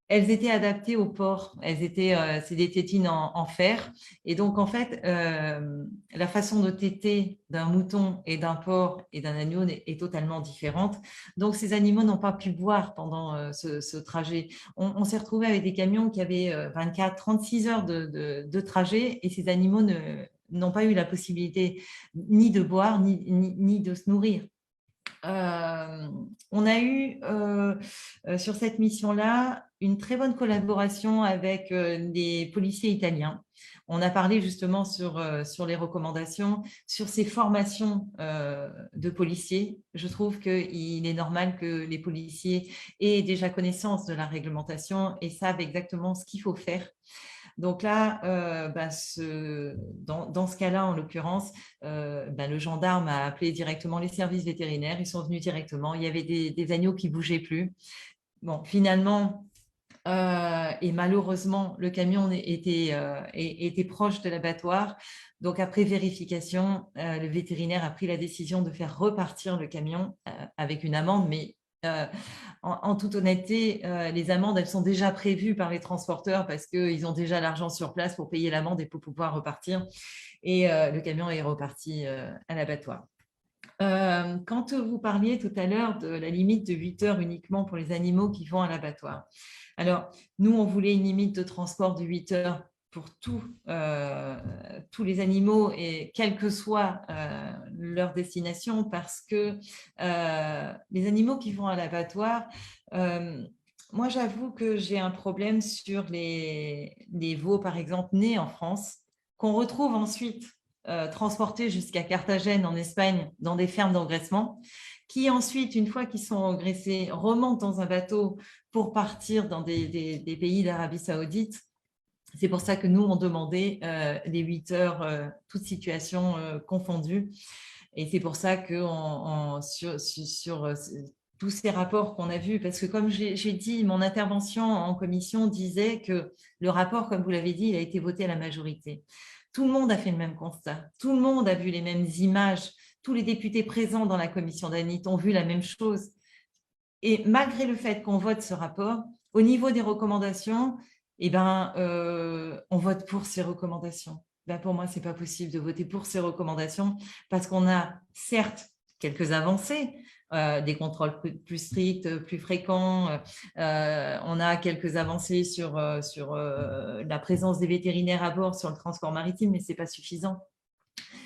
elles étaient adaptées au porc. C'est des tétines en fer. Et donc, en fait, la façon de téter d'un mouton et d'un porc et d'un agneau est totalement différente. Donc, ces animaux n'ont pas pu boire pendant ce trajet. On s'est retrouvé avec des camions qui avaient 24, 36 heures de trajet et ces animaux n'ont pas eu la possibilité ni de boire, ni de se nourrir. On a eu sur cette mission-là une très bonne collaboration avec les policiers italiens. On a parlé justement sur les recommandations, sur ces formations de policiers. Je trouve qu'il est normal que les policiers aient déjà connaissance de la réglementation et savent exactement ce qu'il faut faire. Donc là, dans ce cas-là, en l'occurrence, le gendarme a appelé directement les services vétérinaires. Ils sont venus directement. Il y avait des agneaux qui ne bougeaient plus. Bon, finalement, Et malheureusement, le camion était proche de l'abattoir. Donc, après vérification, le vétérinaire a pris la décision de faire repartir le camion avec une amende. Mais en toute honnêteté, les amendes, elles sont déjà prévues par les transporteurs parce qu'ils ont déjà l'argent sur place pour payer l'amende et pour pouvoir repartir. Et le camion est reparti à l'abattoir. Quand vous parliez tout à l'heure de la limite de 8 heures uniquement pour les animaux qui vont à l'abattoir. Alors, nous, on voulait une limite de transport de 8 heures pour tous les animaux et quelle que soit leur destination parce que les animaux qui vont à l'abattoir, moi, j'avoue que j'ai un problème sur les veaux, par exemple, nés en France, qu'on retrouve ensuite transportés jusqu'à Carthagène en Espagne dans des fermes d'engraissement, qui ensuite, une fois qu'ils sont engraissés, remontent dans un bateau pour partir dans des pays d'Arabie Saoudite. C'est pour ça que nous, on demandait les 8 heures, toutes situations confondues. Et c'est pour ça que sur tous ces rapports qu'on a vus, parce que comme j'ai dit, mon intervention en commission disait que le rapport, comme vous l'avez dit, il a été voté à la majorité. Tout le monde a fait le même constat. Tout le monde a vu les mêmes images. Tous les députés présents dans la commission d'Anit ont vu la même chose. Et malgré le fait qu'on vote ce rapport, au niveau des recommandations, on vote pour ces recommandations. Pour moi, ce n'est pas possible de voter pour ces recommandations parce qu'on a certes quelques avancées, des contrôles plus stricts, plus fréquents. On a quelques avancées sur la présence des vétérinaires à bord sur le transport maritime, mais ce n'est pas suffisant.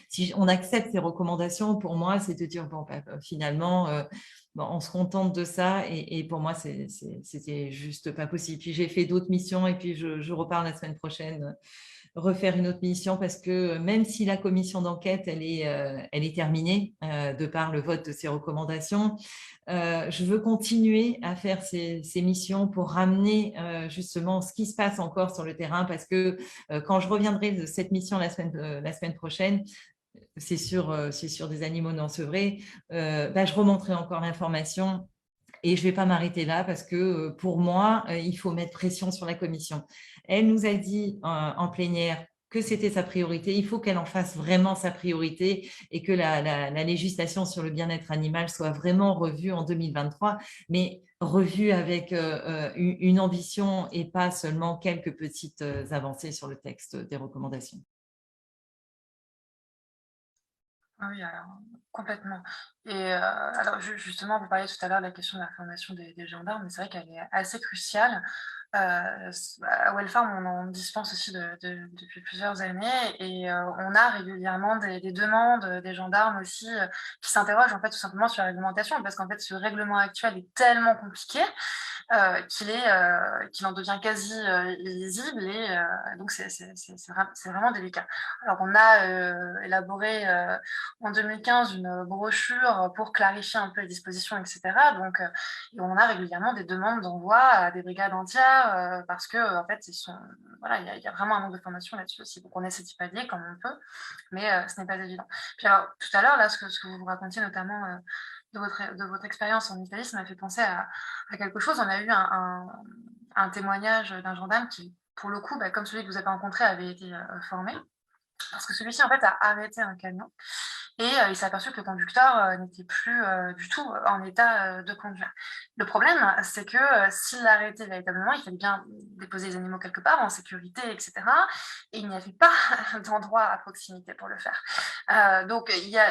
Si on accepte ces recommandations, pour moi, c'est de dire, finalement, on se contente de ça. Et pour moi, c'était juste pas possible. Puis j'ai fait d'autres missions et puis je repars la semaine prochaine refaire une autre mission parce que même si la commission d'enquête, elle est terminée de par le vote de ces recommandations, je veux continuer à faire ces missions pour ramener justement ce qui se passe encore sur le terrain parce que quand je reviendrai de cette mission la semaine prochaine, c'est sur des animaux non sevrés, je remonterai encore l'information et je ne vais pas m'arrêter là parce que pour moi, il faut mettre pression sur la commission. Elle nous a dit en plénière que c'était sa priorité. Il faut qu'elle en fasse vraiment sa priorité et que la législation sur le bien-être animal soit vraiment revue en 2023, mais revue avec une ambition et pas seulement quelques petites avancées sur le texte des recommandations. Oui, alors, complètement. Et alors justement, vous parliez tout à l'heure de la question de la formation des gendarmes, mais c'est vrai qu'elle est assez cruciale. À Wellfarm, on en dispense aussi depuis plusieurs années et on a régulièrement des demandes des gendarmes aussi qui s'interrogent en fait tout simplement sur la réglementation parce qu'en fait ce règlement actuel est tellement compliqué qu'il en devient quasi illisible et donc c'est vraiment délicat. Alors on a élaboré en 2015 une brochure pour clarifier un peu les dispositions, etc. Donc et on a régulièrement des demandes d'envoi à des brigades entières parce que en fait voilà, il y a vraiment un manque de formation là-dessus aussi. Donc on essaie d'y pallier comme on peut, mais ce n'est pas évident. Puis alors tout à l'heure là, ce que vous racontiez notamment de votre expérience en Italie, ça m'a fait penser à quelque chose. On a eu un témoignage d'un gendarme qui, pour le coup, comme celui que vous avez rencontré, avait été formé. Parce que celui-ci, en fait, a arrêté un camion et il s'est aperçu que le conducteur n'était plus du tout en état de conduire. Le problème, c'est que s'il l'a arrêté véritablement, il fallait bien déposer les animaux quelque part, en sécurité, etc. Et il n'y avait pas d'endroit à proximité pour le faire. Donc, il y a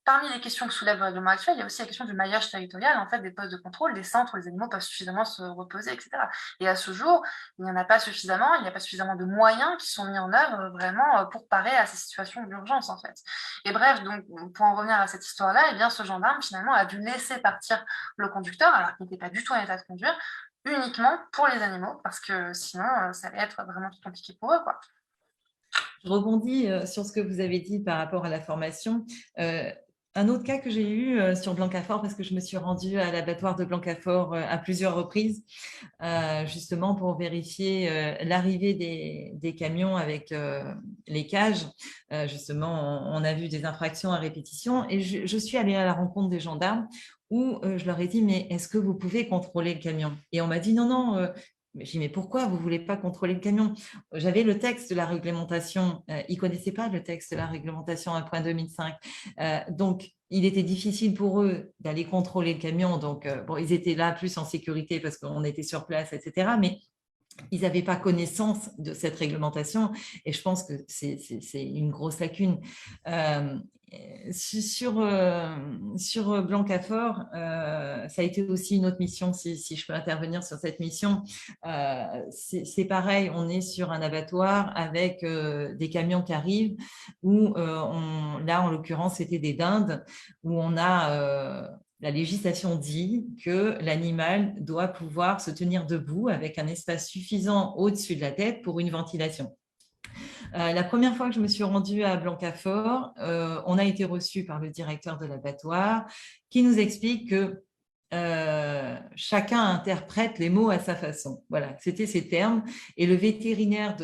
parmi les questions que soulève le règlement actuel, il y a aussi la question du maillage territorial, en fait, des postes de contrôle, des centres où les animaux peuvent suffisamment se reposer, etc. Et à ce jour, il n'y en a pas suffisamment, il n'y a pas suffisamment de moyens qui sont mis en œuvre vraiment pour parer à ces situations d'urgence, en fait. Et bref, donc, pour en revenir à cette histoire-là, eh bien, ce gendarme, finalement, a dû laisser partir le conducteur, alors qu'il n'était pas du tout en état de conduire, uniquement pour les animaux, parce que sinon, ça allait être vraiment tout compliqué pour eux, quoi. Je rebondis sur ce que vous avez dit par rapport à la formation. un autre cas que j'ai eu sur Blancafort, parce que je me suis rendue à l'abattoir de Blancafort à plusieurs reprises, justement pour vérifier l'arrivée des camions avec les cages. Justement, on a vu des infractions à répétition et je suis allée à la rencontre des gendarmes où je leur ai dit, mais est-ce que vous pouvez contrôler le camion? Et on m'a dit, non, non. J'ai dit, mais pourquoi vous ne voulez pas contrôler le camion? J'avais le texte de la réglementation. Ils ne connaissaient pas le texte de la réglementation 1.2005. Donc, il était difficile pour eux d'aller contrôler le camion. Donc, bon, ils étaient là plus en sécurité parce qu'on était sur place, etc. Mais ils n'avaient pas connaissance de cette réglementation et je pense que c'est une grosse lacune. Sur Blancafort, ça a été aussi une autre mission, si je peux intervenir sur cette mission. C'est pareil, on est sur un abattoir avec des camions qui arrivent où là, en l'occurrence, c'était des dindes où on a la législation dit que l'animal doit pouvoir se tenir debout avec un espace suffisant au-dessus de la tête pour une ventilation. La première fois que je me suis rendue à Blancafort, on a été reçu par le directeur de l'abattoir qui nous explique que chacun interprète les mots à sa façon. Voilà, c'était ces termes. Et le vétérinaire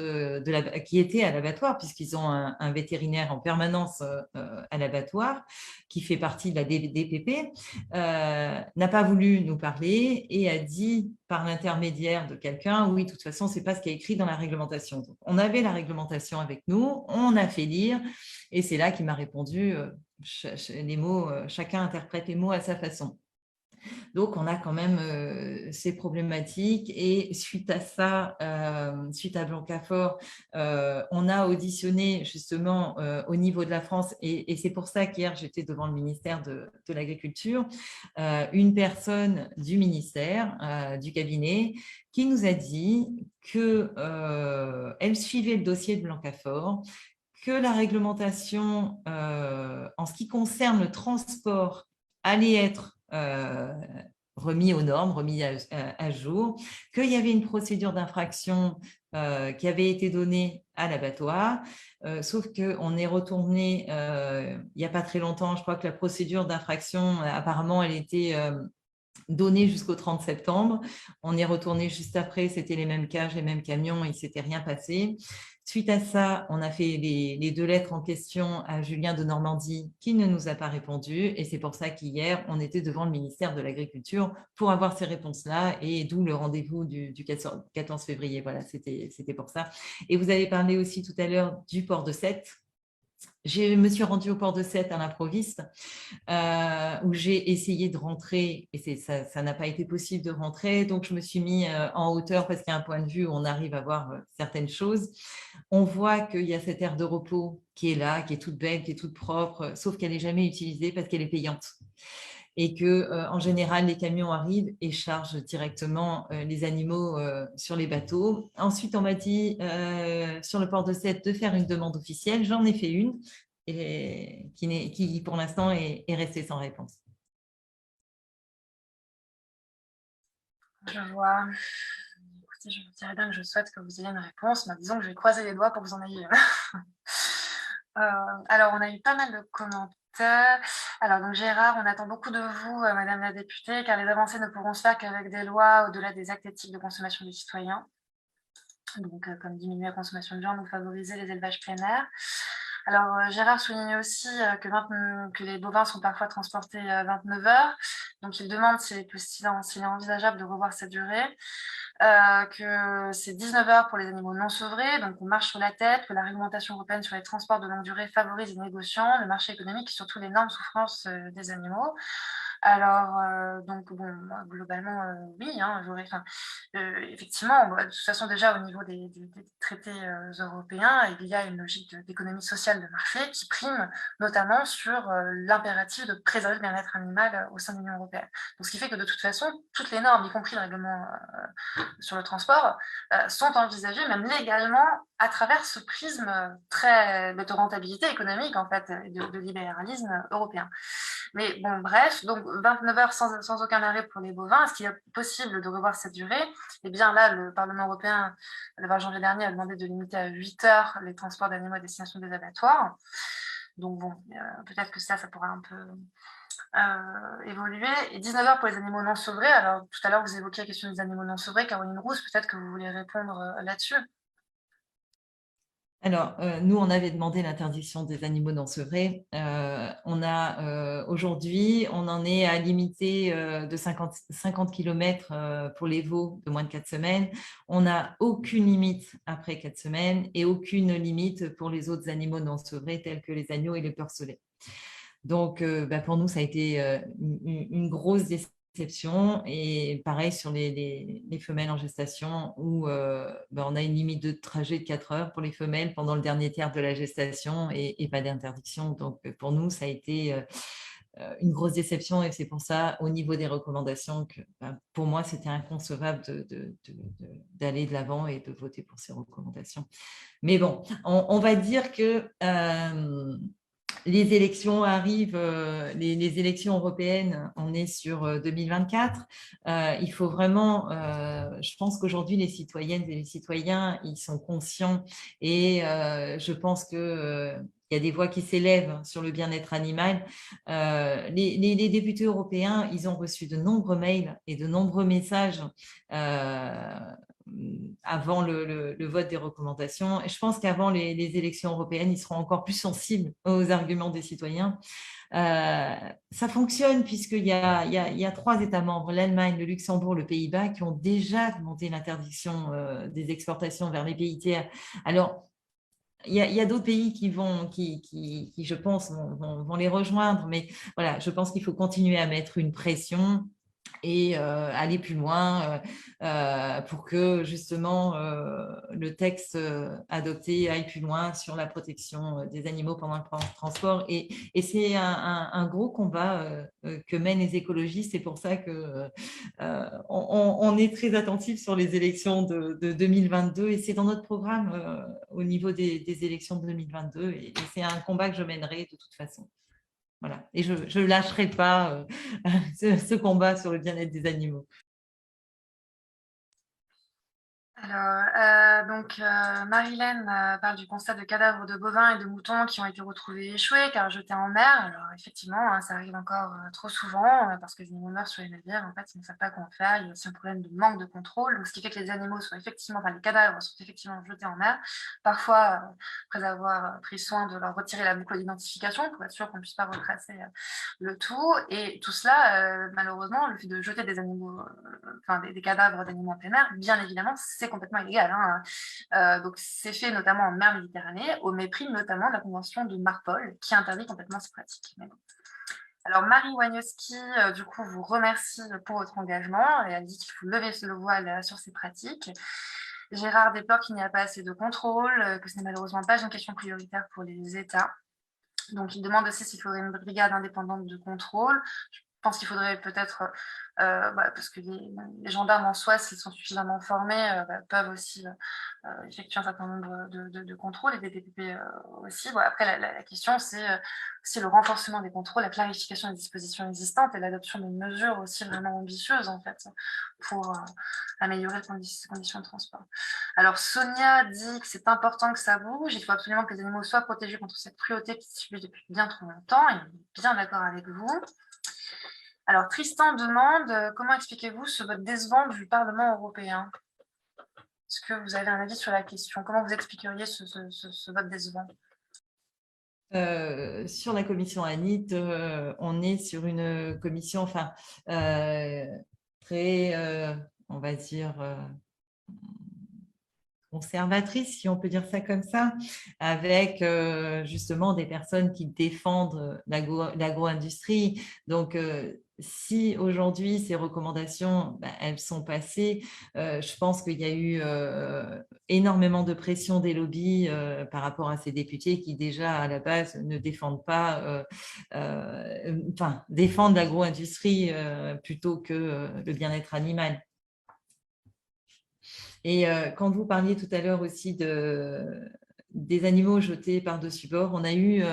qui était à l'abattoir, puisqu'ils ont un vétérinaire en permanence à l'abattoir, qui fait partie de la DPP, n'a pas voulu nous parler et a dit par l'intermédiaire de quelqu'un, oui, de toute façon, ce n'est pas ce qui est écrit dans la réglementation. Donc, on avait la réglementation avec nous, on a fait lire, et c'est là qu'il m'a répondu, les mots, chacun interprète les mots à sa façon. Donc, on a quand même ces problématiques. Et suite à ça, suite à Blancafort, on a auditionné justement au niveau de la France, et c'est pour ça qu'hier, j'étais devant le ministère de l'Agriculture, une personne du ministère, du cabinet, qui nous a dit qu'elle suivait le dossier de Blancafort, que la réglementation en ce qui concerne le transport allait être remis aux normes, remis à jour, qu'il y avait une procédure d'infraction qui avait été donnée à l'abattoir, sauf qu'on est retourné il n'y a pas très longtemps, je crois que la procédure d'infraction, apparemment, elle était donnée jusqu'au 30 septembre. On est retourné juste après, c'était les mêmes cages, les mêmes camions, il ne s'était rien passé. Suite à ça, on a fait les 2 lettres en question à Julien de Normandie qui ne nous a pas répondu, et c'est pour ça qu'hier, on était devant le ministère de l'Agriculture pour avoir ces réponses-là, et d'où le rendez-vous du 14 février. Voilà, c'était pour ça. Et vous avez parlé aussi tout à l'heure du port de Sète. Je me suis rendue au port de Sète à l'improviste, où j'ai essayé de rentrer et ça n'a pas été possible de rentrer. Donc, je me suis mis en hauteur parce qu'il y a un point de vue où on arrive à voir certaines choses. On voit qu'il y a cette aire de repos qui est là, qui est toute belle, qui est toute propre, sauf qu'elle n'est jamais utilisée parce qu'elle est payante. Et qu'en général, les camions arrivent et chargent directement les animaux sur les bateaux. Ensuite, on m'a dit sur le port de Sète de faire une demande officielle. J'en ai fait une, et qui pour l'instant est restée sans réponse. Je vois. Écoutez, je vous dirais bien que je souhaite que vous ayez une réponse, mais disons que je vais croiser les doigts pour que vous en ayez une. Alors, on a eu pas mal de commentaires. Alors, donc Gérard, on attend beaucoup de vous, Madame la députée, car les avancées ne pourront se faire qu'avec des lois au-delà des actes éthiques de consommation des citoyens. Donc, comme diminuer la consommation de viande ou favoriser les élevages plein air. Alors, Gérard souligne aussi que les bovins sont parfois transportés 29 heures. Donc, il demande s'il est envisageable de revoir cette durée. Que c'est 19 heures pour les animaux non sevrés, donc on marche sur la tête, que la réglementation européenne sur les transports de longue durée favorise les négociants, le marché économique et surtout l'énorme souffrance des animaux. Alors, donc, bon, globalement, oui, hein, effectivement, de toute façon, déjà au niveau des traités européens, il y a une logique d'économie sociale de marché qui prime notamment sur l'impératif de préserver le bien-être animal au sein de l'Union européenne. Donc, ce qui fait que de toute façon, toutes les normes, y compris le règlement sur le transport, sont envisagées même légalement à travers ce prisme très de rentabilité économique, en fait, de libéralisme européen. Mais bon, bref, donc 29 heures sans aucun arrêt pour les bovins. Est-ce qu'il est possible de revoir cette durée? Eh bien là, le Parlement européen, le 20 janvier dernier, a demandé de limiter à 8 heures les transports d'animaux à destination des abattoirs. Donc bon, peut-être que ça pourra un peu évoluer. Et 19 heures pour les animaux non sevrés. Alors tout à l'heure, vous évoquiez la question des animaux non sevrés. Caroline Rousse, peut-être que vous voulez répondre là-dessus. Alors, nous, on avait demandé l'interdiction des animaux non sevrés. Aujourd'hui, on en est à limiter de 50 km pour les veaux de moins de 4 semaines. On n'a aucune limite après 4 semaines et aucune limite pour les autres animaux non sevrés tels que les agneaux et les porcelets. Donc, pour nous, ça a été une grosse déception. Et pareil sur les femelles en gestation, où on a une limite de trajet de 4 heures pour les femelles pendant le dernier tiers de la gestation et pas d'interdiction. Donc, pour nous, ça a été une grosse déception. Et c'est pour ça, au niveau des recommandations, que pour moi, c'était inconcevable d'aller de l'avant et de voter pour ces recommandations. Mais bon, on va dire que les élections arrivent, les élections européennes, on est sur 2024. Il faut vraiment, je pense qu'aujourd'hui, les citoyennes et les citoyens, ils sont conscients et je pense que il y a des voix qui s'élèvent sur le bien-être animal. Les députés européens, ils ont reçu de nombreux mails et de nombreux messages avant le vote des recommandations. Et je pense qu'avant les élections européennes, ils seront encore plus sensibles aux arguments des citoyens. Ça fonctionne puisqu'il y a 3 États membres, l'Allemagne, le Luxembourg, le Pays-Bas, qui ont déjà demandé l'interdiction des exportations vers les pays tiers. Alors, il y a d'autres pays qui, je pense, vont les rejoindre, mais voilà, je pense qu'il faut continuer à mettre une pression et aller plus loin pour que justement le texte adopté aille plus loin sur la protection des animaux pendant le transport. Et c'est un gros combat que mènent les écologistes. C'est pour ça que on est très attentif sur les élections de 2022 et c'est dans notre programme au niveau des élections de 2022 et c'est un combat que je mènerai de toute façon. Voilà. Et je ne lâcherai pas ce combat sur le bien-être des animaux. Alors, Marilène parle du constat de cadavres de bovins et de moutons qui ont été retrouvés échoués car jetés en mer. Alors effectivement, hein, ça arrive encore trop souvent parce que les animaux meurent sur les navires. En fait, ils ne savent pas quoi en faire. Il y a aussi un problème de manque de contrôle. Donc, ce qui fait que les animaux sont effectivement, enfin, les cadavres sont effectivement jetés en mer. Parfois, après avoir pris soin de leur retirer la boucle d'identification pour être sûr qu'on ne puisse pas retracer le tout. Et tout cela, malheureusement, le fait de jeter des animaux, des cadavres d'animaux en plein mer, bien évidemment, c'est complètement illégal. Hein. Donc, c'est fait notamment en mer Méditerranée, au mépris notamment de la convention de Marpol, qui interdit complètement ces pratiques. Mais bon. Alors, Marie Waniowski, du coup, vous remercie pour votre engagement et elle dit qu'il faut lever le voile sur ces pratiques. Gérard déplore qu'il n'y a pas assez de contrôle, que ce n'est malheureusement pas une question prioritaire pour les États. Donc, il demande aussi s'il faudrait une brigade indépendante de contrôle. Je pense qu'il faudrait peut-être, parce que les gendarmes en soi, s'ils sont suffisamment formés, peuvent aussi effectuer un certain nombre de contrôles et des DPP aussi. Bon, après, la question, c'est le renforcement des contrôles, la clarification des dispositions existantes et l'adoption de mesures aussi vraiment ambitieuses, en fait, pour améliorer les conditions de transport. Alors, Sonia dit que c'est important que ça bouge. Il faut absolument que les animaux soient protégés contre cette cruauté qui subit depuis bien trop longtemps. Et on est bien d'accord avec vous. Alors, Tristan demande comment expliquez-vous ce vote décevant du Parlement européen? Est-ce que vous avez un avis sur la question? Comment vous expliqueriez ce vote décevant? Sur la commission ANIT, on est sur une commission très, on va dire, conservatrice, si on peut dire ça comme ça, avec justement des personnes qui défendent l'agro-industrie. Donc, si aujourd'hui ces recommandations, elles sont passées, je pense qu'il y a eu énormément de pression des lobbies par rapport à ces députés qui déjà à la base ne défendent pas, défendent l'agro-industrie plutôt que le bien-être animal. Et quand vous parliez tout à l'heure aussi des animaux jetés par-dessus bord. On a eu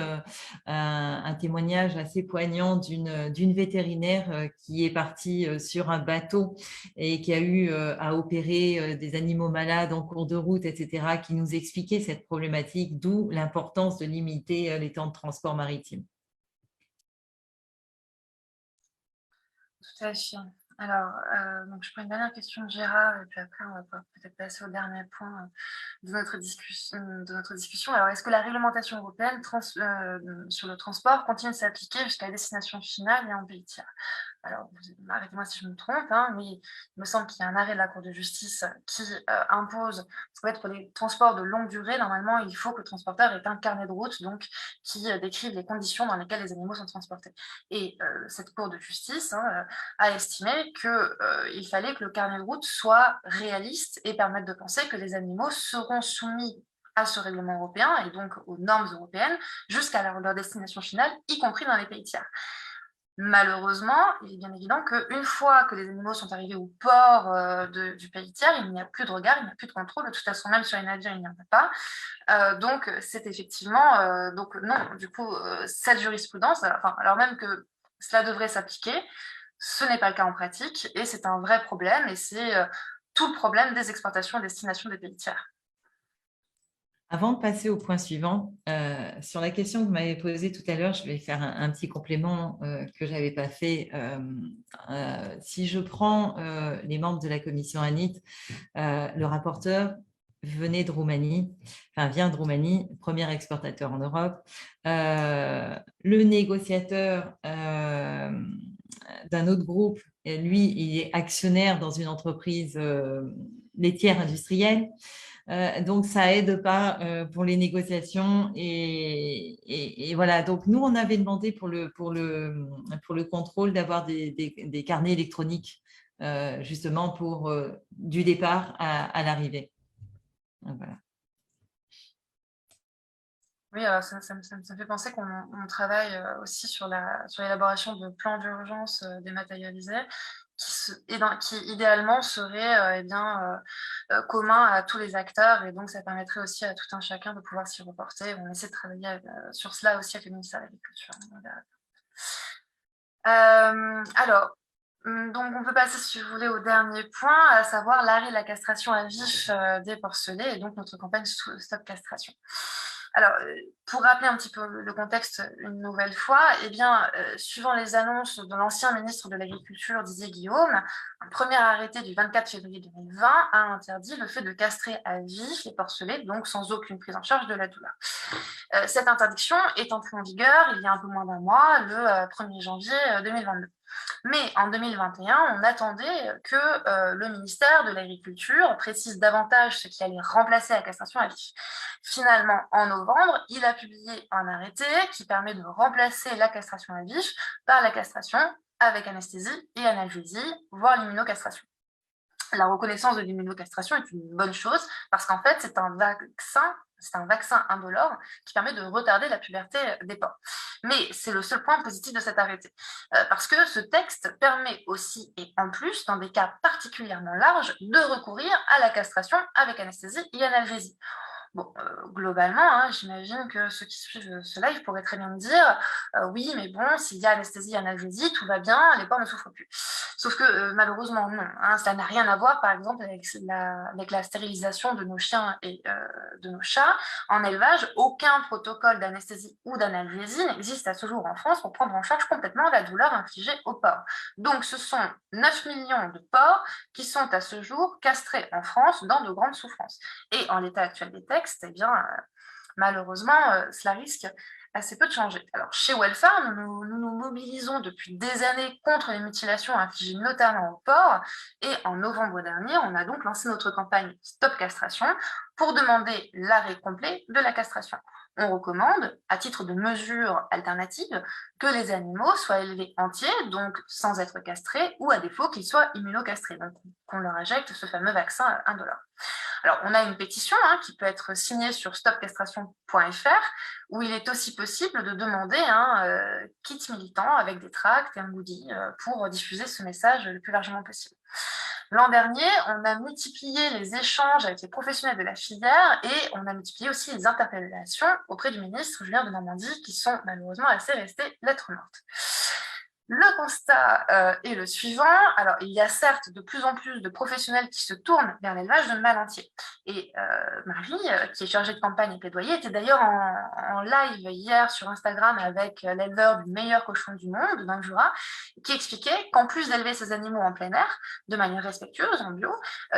un témoignage assez poignant d'une vétérinaire qui est partie sur un bateau et qui a eu à opérer des animaux malades en cours de route, etc., qui nous expliquait cette problématique, d'où l'importance de limiter les temps de transport maritime. Tout à fait. Alors, donc je prends une dernière question de Gérard et puis après on va peut-être passer au dernier point de notre discussion. Alors, est-ce que la réglementation européenne sur le transport continue de s'appliquer jusqu'à la destination finale et en pays tiers? Alors, arrêtez-moi si je me trompe, hein, mais il me semble qu'il y a un arrêt de la Cour de justice qui impose, pour les transports de longue durée, normalement, il faut que le transporteur ait un carnet de route, donc qui décrive les conditions dans lesquelles les animaux sont transportés. Et cette Cour de justice a estimé qu'il fallait que le carnet de route soit réaliste et permette de penser que les animaux seront soumis à ce règlement européen et donc aux normes européennes jusqu'à leur destination finale, y compris dans les pays tiers. Malheureusement, il est bien évident qu'une fois que les animaux sont arrivés au port du pays tiers, il n'y a plus de regard, il n'y a plus de contrôle. De toute façon, même sur les navires, il n'y en a pas. Donc, c'est effectivement... donc, non, du coup, cette jurisprudence, alors même que cela devrait s'appliquer, ce n'est pas le cas en pratique et c'est un vrai problème et c'est tout le problème des exportations à destination des pays tiers. Avant de passer au point suivant, sur la question que vous m'avez posée tout à l'heure, je vais faire un petit complément que je n'avais pas fait. Si je prends les membres de la commission ANIT, le rapporteur venait de Roumanie, vient de Roumanie, premier exportateur en Europe. Le négociateur d'un autre groupe, lui, il est actionnaire dans une entreprise laitière industrielle. Donc, ça aide pas pour les négociations. Et voilà. Donc, nous, on avait demandé pour le contrôle d'avoir des carnets électroniques, justement, pour du départ à l'arrivée. Voilà. Oui, alors ça me fait penser qu'on travaille aussi sur l'élaboration de plans d'urgence dématérialisés qui idéalement seraient communs à tous les acteurs et donc ça permettrait aussi à tout un chacun de pouvoir s'y reporter. On essaie de travailler sur cela aussi avec le ministère de l'Agriculture. Alors, donc on peut passer, si vous voulez, au dernier point, à savoir l'arrêt de la castration à vif des porcelets et donc notre campagne Stop Castration. Alors, pour rappeler un petit peu le contexte une nouvelle fois, suivant les annonces de l'ancien ministre de l'Agriculture, Didier Guillaume, un premier arrêté du 24 février 2020 a interdit le fait de castrer à vif les porcelets, donc sans aucune prise en charge de la douleur. Cette interdiction est entrée en vigueur il y a un peu moins d'un mois, le 1er janvier 2022. Mais en 2021, on attendait que le ministère de l'Agriculture précise davantage ce qui allait remplacer la castration à vif. Finalement, en novembre, il a publié un arrêté qui permet de remplacer la castration à vif par la castration avec anesthésie et analgésie, voire l'immunocastration. La reconnaissance de l'immunocastration est une bonne chose parce qu'en fait, c'est un vaccin indolore qui permet de retarder la puberté des porcs. Mais c'est le seul point positif de cet arrêté. Parce que ce texte permet aussi, et en plus, dans des cas particulièrement larges, de recourir à la castration avec anesthésie et analgésie. Bon, globalement, j'imagine que ceux qui suivent ce live pourraient très bien me dire oui, mais bon, s'il y a anesthésie et analgésie, tout va bien, les porcs ne souffrent plus. Sauf que malheureusement, non. Cela n'a rien à voir, par exemple, avec la stérilisation de nos chiens et de nos chats. En élevage, aucun protocole d'anesthésie ou d'analgésie n'existe à ce jour en France pour prendre en charge complètement la douleur infligée aux porcs. Donc, ce sont 9 millions de porcs qui sont à ce jour castrés en France dans de grandes souffrances. Et en l'état actuel des textes, malheureusement, cela risque assez peu de changer. Alors, chez Welfare, nous nous mobilisons depuis des années contre les mutilations infligées notamment aux porcs. Et en novembre dernier, on a donc lancé notre campagne Stop Castration pour demander l'arrêt complet de la castration. On recommande, à titre de mesure alternative, que les animaux soient élevés entiers, donc sans être castrés, ou à défaut qu'ils soient immunocastrés, donc qu'on leur injecte ce fameux vaccin indolore. Alors, on a une pétition qui peut être signée sur stopcastration.fr où il est aussi possible de demander un kit militant avec des tracts et un goodie pour diffuser ce message le plus largement possible. L'an dernier, on a multiplié les échanges avec les professionnels de la filière et on a multiplié aussi les interpellations auprès du ministre Julien Denormandie, qui sont malheureusement assez restées lettres mortes. Le constat est le suivant. Alors, il y a certes de plus en plus de professionnels qui se tournent vers l'élevage de mâles entiers. Et Marie, qui est chargée de campagne et plaidoyer, était d'ailleurs en live hier sur Instagram avec l'éleveur du meilleur cochon du monde, dans le Jura, qui expliquait qu'en plus d'élever ces animaux en plein air, de manière respectueuse, en bio,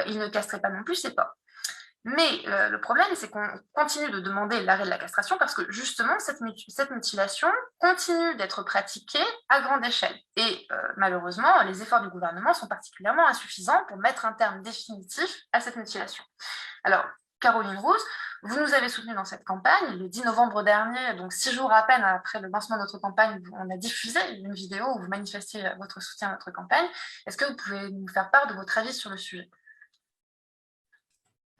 il ne castrait pas non plus ses porcs. Mais le problème, c'est qu'on continue de demander l'arrêt de la castration parce que justement, cette mutilation continue d'être pratiquée à grande échelle. Et malheureusement, les efforts du gouvernement sont particulièrement insuffisants pour mettre un terme définitif à cette mutilation. Alors, Caroline Rose, vous nous avez soutenus dans cette campagne. Le 10 novembre dernier, donc 6 jours à peine après le lancement de notre campagne, on a diffusé une vidéo où vous manifestiez votre soutien à notre campagne. Est-ce que vous pouvez nous faire part de votre avis sur le sujet ?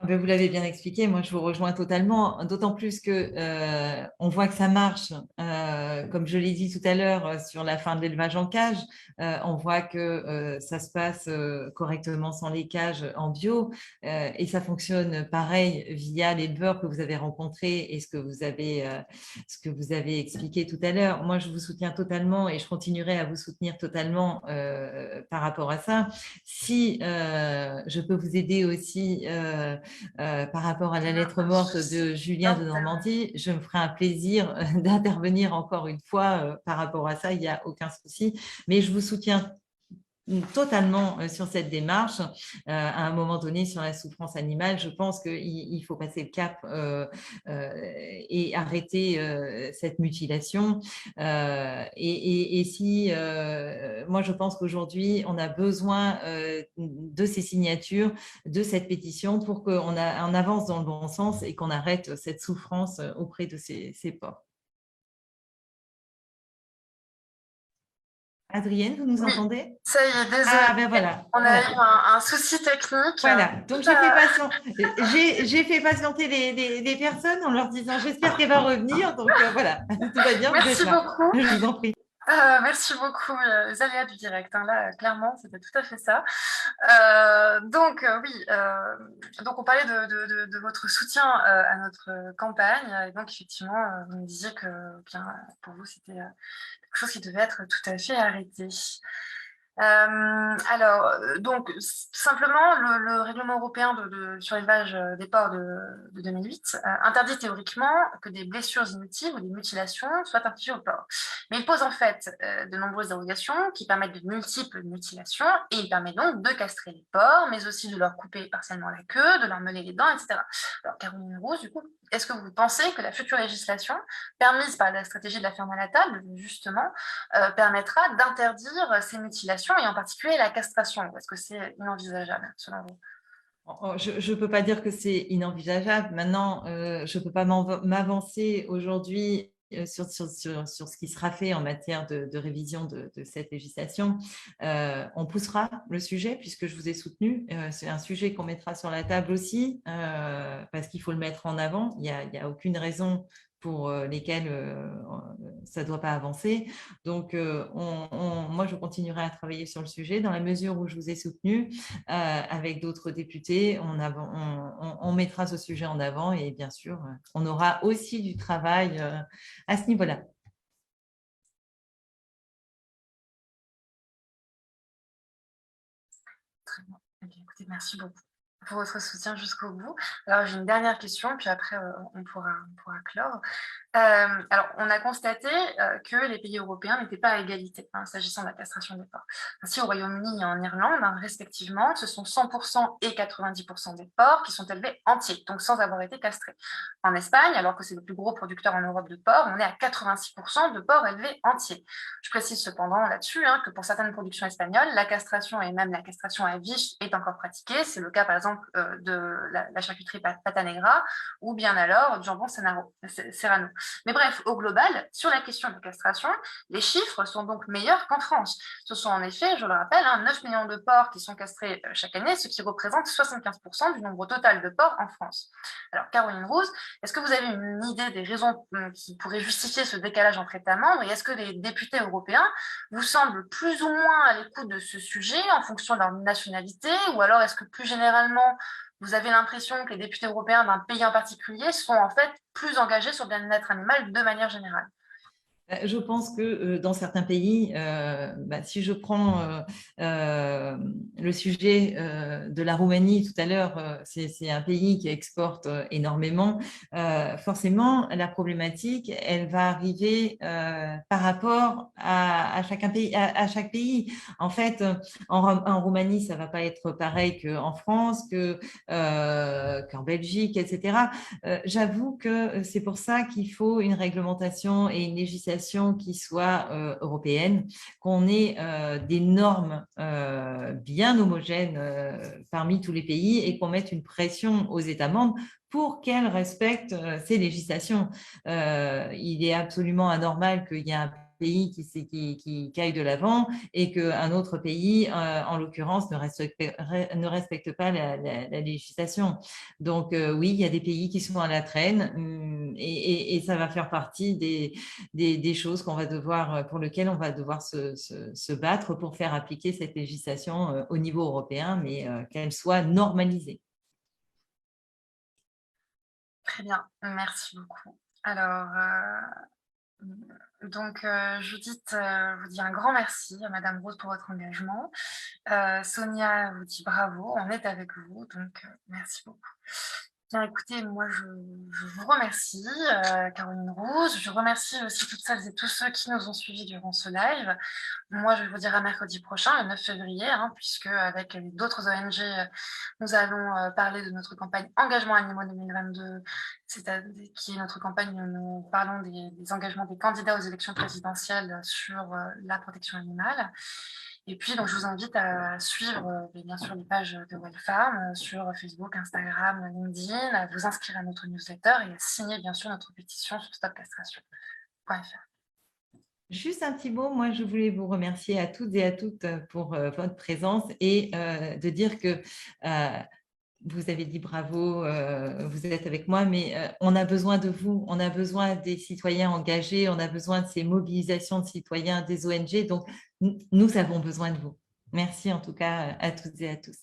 Vous l'avez bien expliqué, moi je vous rejoins totalement, d'autant plus que on voit que ça marche, comme je l'ai dit tout à l'heure sur la fin de l'élevage en cage, on voit que ça se passe correctement sans les cages en bio et ça fonctionne pareil via l'éleveur que vous avez rencontré et ce que vous avez expliqué tout à l'heure. Moi je vous soutiens totalement et je continuerai à vous soutenir totalement par rapport à ça. Si je peux vous aider aussi par rapport à la lettre morte de Julien Denormandie, je me ferai un plaisir d'intervenir encore une fois par rapport à ça, il n'y a aucun souci. Mais je vous soutiens totalement sur cette démarche. À un moment donné, sur la souffrance animale, je pense qu'il faut passer le cap et arrêter cette mutilation. Et si, moi, je pense qu'aujourd'hui, on a besoin de ces signatures, de cette pétition pour qu'on avance dans le bon sens et qu'on arrête cette souffrance auprès de ces porcs. Adrienne, vous nous entendez? Ça y est, désolé. Ah, ben voilà. On a eu un souci technique. Voilà, donc j'ai fait patienter les personnes en leur disant j'espère qu'elle va revenir. Donc voilà, tout va bien. Merci beaucoup. Je vous en prie. Merci beaucoup, les aléas du direct. Hein, là, clairement, c'était tout à fait ça. Donc, oui, donc on parlait de votre soutien à notre campagne. Et donc, effectivement, vous me disiez que bien, pour vous, c'était quelque chose qui devait être tout à fait arrêté. Alors, donc, simplement, le règlement européen sur l'élevage des porcs de 2008 interdit théoriquement que des blessures inutiles ou des mutilations soient infligées aux porcs. Mais il pose en fait de nombreuses dérogations qui permettent de multiples mutilations et il permet donc de castrer les porcs, mais aussi de leur couper partiellement la queue, de leur mêler les dents, etc. Alors, Caroline Rose, du coup, est-ce que vous pensez que la future législation, permise par la stratégie de la ferme à la table, justement, permettra d'interdire ces mutilations et en particulier la castration? Est-ce que c'est inenvisageable, selon vous? Je ne peux pas dire que c'est inenvisageable. Maintenant, je ne peux pas m'avancer aujourd'hui sur ce qui sera fait en matière de révision de cette législation. On poussera le sujet puisque je vous ai soutenu. C'est un sujet qu'on mettra sur la table aussi parce qu'il faut le mettre en avant. Il n'y a aucune raison pour lesquels ça ne doit pas avancer. Donc, moi, je continuerai à travailler sur le sujet dans la mesure où je vous ai soutenu avec d'autres députés. On mettra ce sujet en avant et bien sûr, on aura aussi du travail à ce niveau-là. Très bien. Écoutez, merci beaucoup pour votre soutien jusqu'au bout. Alors, j'ai une dernière question, puis après, on pourra clore. Alors, on a constaté que les pays européens n'étaient pas à égalité s'agissant de la castration des porcs. Ainsi, au Royaume-Uni et en Irlande, respectivement, ce sont 100% et 90% des porcs qui sont élevés entiers, donc sans avoir été castrés. En Espagne, alors que c'est le plus gros producteur en Europe de porcs, on est à 86% de porcs élevés entiers. Je précise cependant là-dessus que pour certaines productions espagnoles, la castration et même la castration à viche est encore pratiquée. C'est le cas, par exemple, de la charcuterie Pata Negra ou bien alors du jambon Serrano. Mais bref, au global, sur la question de la castration, les chiffres sont donc meilleurs qu'en France. Ce sont en effet, je le rappelle, 9 millions de porcs qui sont castrés chaque année, ce qui représente 75% du nombre total de porcs en France. Alors, Caroline Rouse, est-ce que vous avez une idée des raisons qui pourraient justifier ce décalage entre États membres, et est-ce que les députés européens vous semblent plus ou moins à l'écoute de ce sujet en fonction de leur nationalité, ou alors est-ce que plus généralement, vous avez l'impression que les députés européens d'un pays en particulier sont en fait plus engagés sur le bien-être animal de manière générale? Je pense que dans certains pays, si je prends le sujet de la Roumanie tout à l'heure, c'est un pays qui exporte énormément. Forcément, la problématique, elle va arriver par rapport à chaque pays. En fait, en Roumanie, ça ne va pas être pareil qu'en France, qu'en Belgique, etc. J'avoue que c'est pour ça qu'il faut une réglementation et une législation qui soit européenne, qu'on ait des normes bien homogènes parmi tous les pays et qu'on mette une pression aux États membres pour qu'elles respectent ces législations. Il est absolument anormal qu'il y ait un pays qui aille de l'avant et qu'un autre pays, en l'occurrence, ne respecte pas la législation. Donc, oui, il y a des pays qui sont à la traîne et ça va faire partie des choses pour lesquelles on va devoir se battre pour faire appliquer cette législation au niveau européen, mais qu'elle soit normalisée. Très bien, merci beaucoup. Alors, donc, Judith vous dit un grand merci à Madame Rose pour votre engagement. Sonia vous dit bravo, on est avec vous, donc merci beaucoup. Bien, écoutez, moi, je vous remercie, Caroline Rose. Je remercie aussi toutes celles et tous ceux qui nous ont suivis durant ce live. Moi, je vais vous dire à mercredi prochain, le 9 février, puisque avec d'autres ONG, nous allons parler de notre campagne Engagement Animaux 2022, qui est notre campagne où nous parlons des engagements des candidats aux élections présidentielles sur la protection animale. Et puis, donc, je vous invite à suivre, bien sûr, les pages de Wellfarm sur Facebook, Instagram, LinkedIn, à vous inscrire à notre newsletter et à signer, bien sûr, notre pétition sur stopcastration.fr. Juste un petit mot, moi je voulais vous remercier à toutes et à toutes pour votre présence et de dire que vous avez dit bravo, vous êtes avec moi, mais on a besoin de vous, on a besoin des citoyens engagés, on a besoin de ces mobilisations de citoyens, des ONG, donc nous avons besoin de vous. Merci en tout cas à toutes et à tous.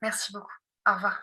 Merci beaucoup. Au revoir.